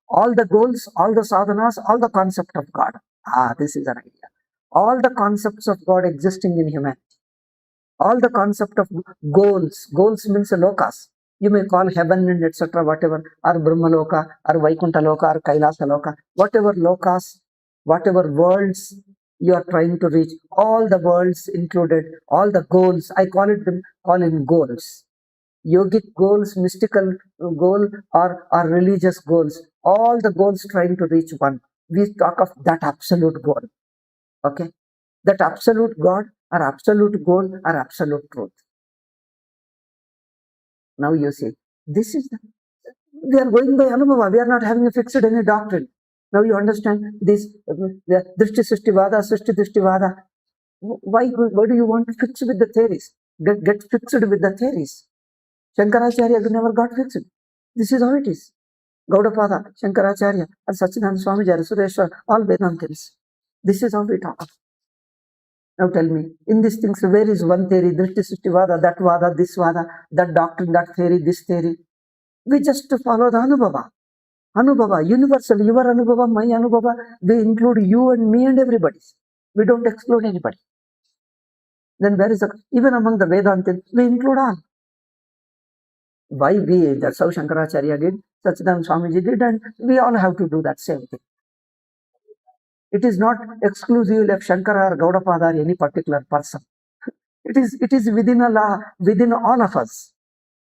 all the goals, all the sadhanas, all the concept of God. This is an idea. All the concepts of God existing in humanity, all the concept of goals means lokas. You may call heaven and etc. whatever, or Brahma loka, or Vaikuntha loka, or Kailasa loka, whatever lokas, whatever worlds you are trying to reach, all the worlds included, all the goals, I call in goals. Yogic goals, mystical goal, or religious goals, all the goals trying to reach one. We talk of that absolute goal. Okay? That absolute God, or absolute goal, or absolute truth. Now you see, this is we are going by Anubhava. We are not having a fixed any doctrine. Now you understand this Drishti Srishtivada, Srishti Drishtivada. Why do you want to fix with the theories? Get fixed with the theories. Shankaracharya never got fixed. This is how it is. Gaudapada, Shankaracharya, and Sachidananda Swamiji, Sureshwar, all Vedantins. This is how we talk. Now tell me, in these things, where is one theory, Drishti Srishtivada, that Vada, this Vada, that doctrine, that theory, this theory? We just follow the Anubhava. Anubhava, universal, your Anubhava, my Anubhava, we include you and me and everybody. We don't exclude anybody. Then where is even among the Vedantins, we include all. Why we? That's how Shankaracharya did, Sachidananda Swamiji did, and we all have to do that same thing. It is not exclusively of Shankara or Gaudapada or any particular person. It is within a law, within all of us.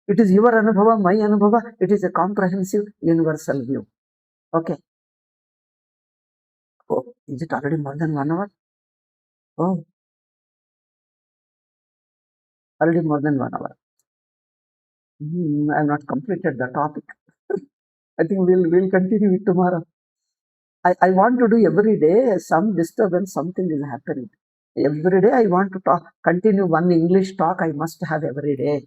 It is your Anubhava, my Anubhava. It is a comprehensive universal view. Okay. Oh, is it already more than 1 hour? Oh, already more than 1 hour. I have not completed the topic. I think we'll continue it tomorrow. I want to do every day some disturbance, something is happening. Every day I want to continue one English talk I must have every day.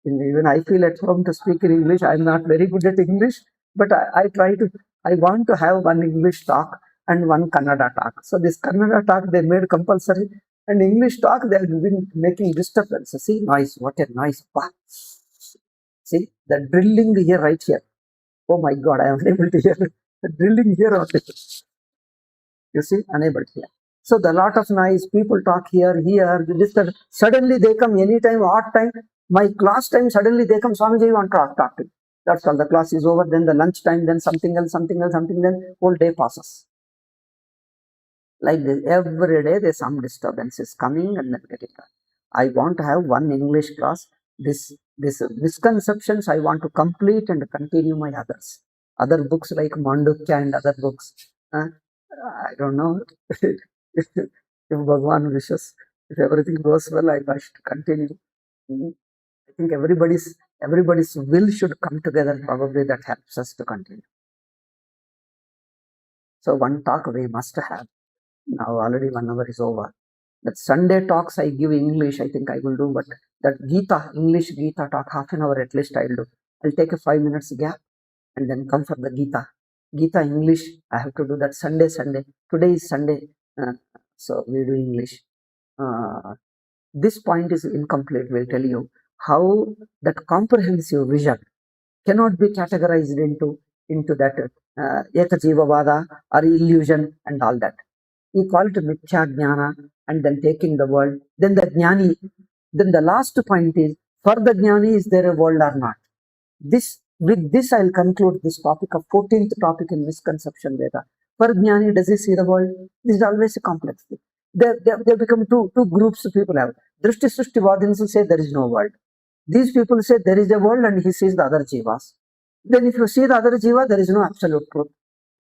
Even I feel at home to speak in English. I'm not very good at English, but I want to have one English talk and one Kannada talk. So this Kannada talk they made compulsory, and English talk they have been making disturbance. See, noise, what a noise. Wow. See, the drilling here, right here. Oh my God, I am unable to hear the drilling here only. You see, unable to hear. So the lot of noise, people talk here, this, that. Suddenly they come anytime, odd time. My class time, suddenly they come, Swamiji, you want to talk to me. That's all. The class is over, then the lunch time, then something else, then whole day passes. Like this, every day there's some disturbance is coming and then getting done. I want to have one English class. This misconceptions I want to complete and continue my others. Other books like Mandukya and other books. I don't know if Bhagwan wishes, if everything goes well, I wish to continue. I think everybody's will should come together. Probably that helps us to continue. So one talk we must have. Now already 1 hour is over. That Sunday talks I give English, I think I will do, but that Gita, English Gita talk, half an hour at least I'll do. I'll take a 5 minutes gap and then come for the Gita. Gita English, I have to do that Sunday. Today is Sunday, so we do English. This point is incomplete. We'll tell you how that comprehensive vision cannot be categorized into that ekajivavada or illusion and all that. We call it mithya jnana, and then taking the world. Then the jnani, then the last point is, for the jnani, is there a world or not? With this, I'll conclude this topic of 14th topic in misconception Veda. For jnani, does he see the world? This is always a complex thing. They become two groups of people have. Drishti Srishti Vadins say there is no world. These people say there is a world and he sees the other jivas. Then if you see the other jiva, there is no absolute truth.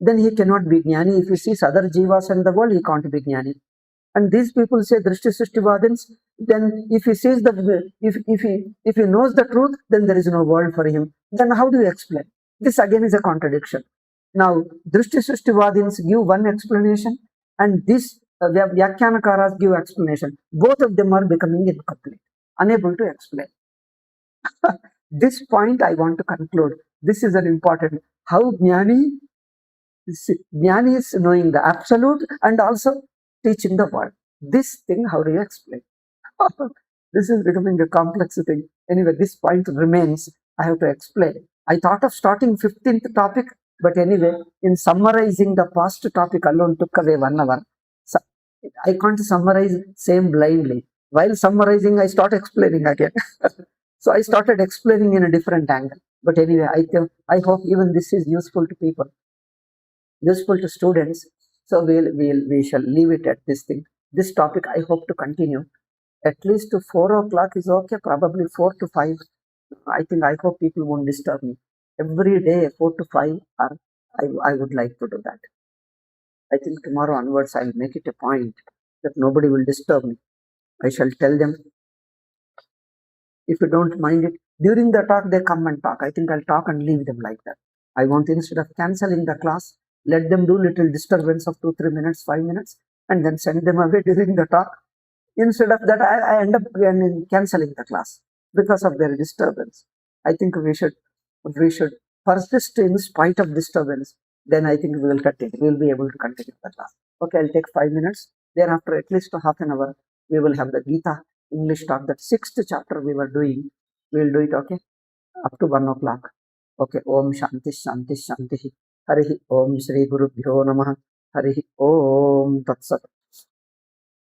Then he cannot be jnani. If he sees other jivas and the world, he can't be jnani. And these people say drishti srishti vadins, then if he sees the, if he knows the truth, then there is no world for him. Then how do you explain? This again is a contradiction. Now, drishti srishti vadins give one explanation, and this Vyakhyanakaras give explanation. Both of them are becoming incomplete, unable to explain. This point I want to conclude. This is an important, how Jnani is knowing the absolute and also teaching the world. This thing, how do you explain? This is becoming a complex thing. Anyway, this point remains. I have to explain. I thought of starting 15th topic, but anyway, in summarizing the past topic alone took away 1 hour. So I can't summarize same blindly. While summarizing, I start explaining again. So I started explaining in a different angle. But anyway, I hope even this is useful to people, useful to students. So we shall leave it at this thing. This topic I hope to continue. At least to 4 o'clock is okay, probably 4 to 5. I hope people won't disturb me. Every day, 4 to 5, or I would like to do that. I think tomorrow onwards, I'll make it a point that nobody will disturb me. I shall tell them, if you don't mind it, during the talk, they come and talk. I think I'll talk and leave them like that. I want, instead of cancelling the class, let them do little disturbance of 2, 3 minutes, 5 minutes, and then send them away during the talk. Instead of that, I end up cancelling the class because of their disturbance. I think we should persist in spite of disturbance. Then I think we will continue. We will be able to continue the class. Okay, I'll take 5 minutes. Thereafter, at least half an hour, we will have the Gita English talk. That 6th chapter we were doing. We will do it, okay, up to 1 o'clock. Okay, Om Shanti Shanti Shanti. Harihi Om Shri Guru Bhyo Namah. Harihi Om Tat Sat.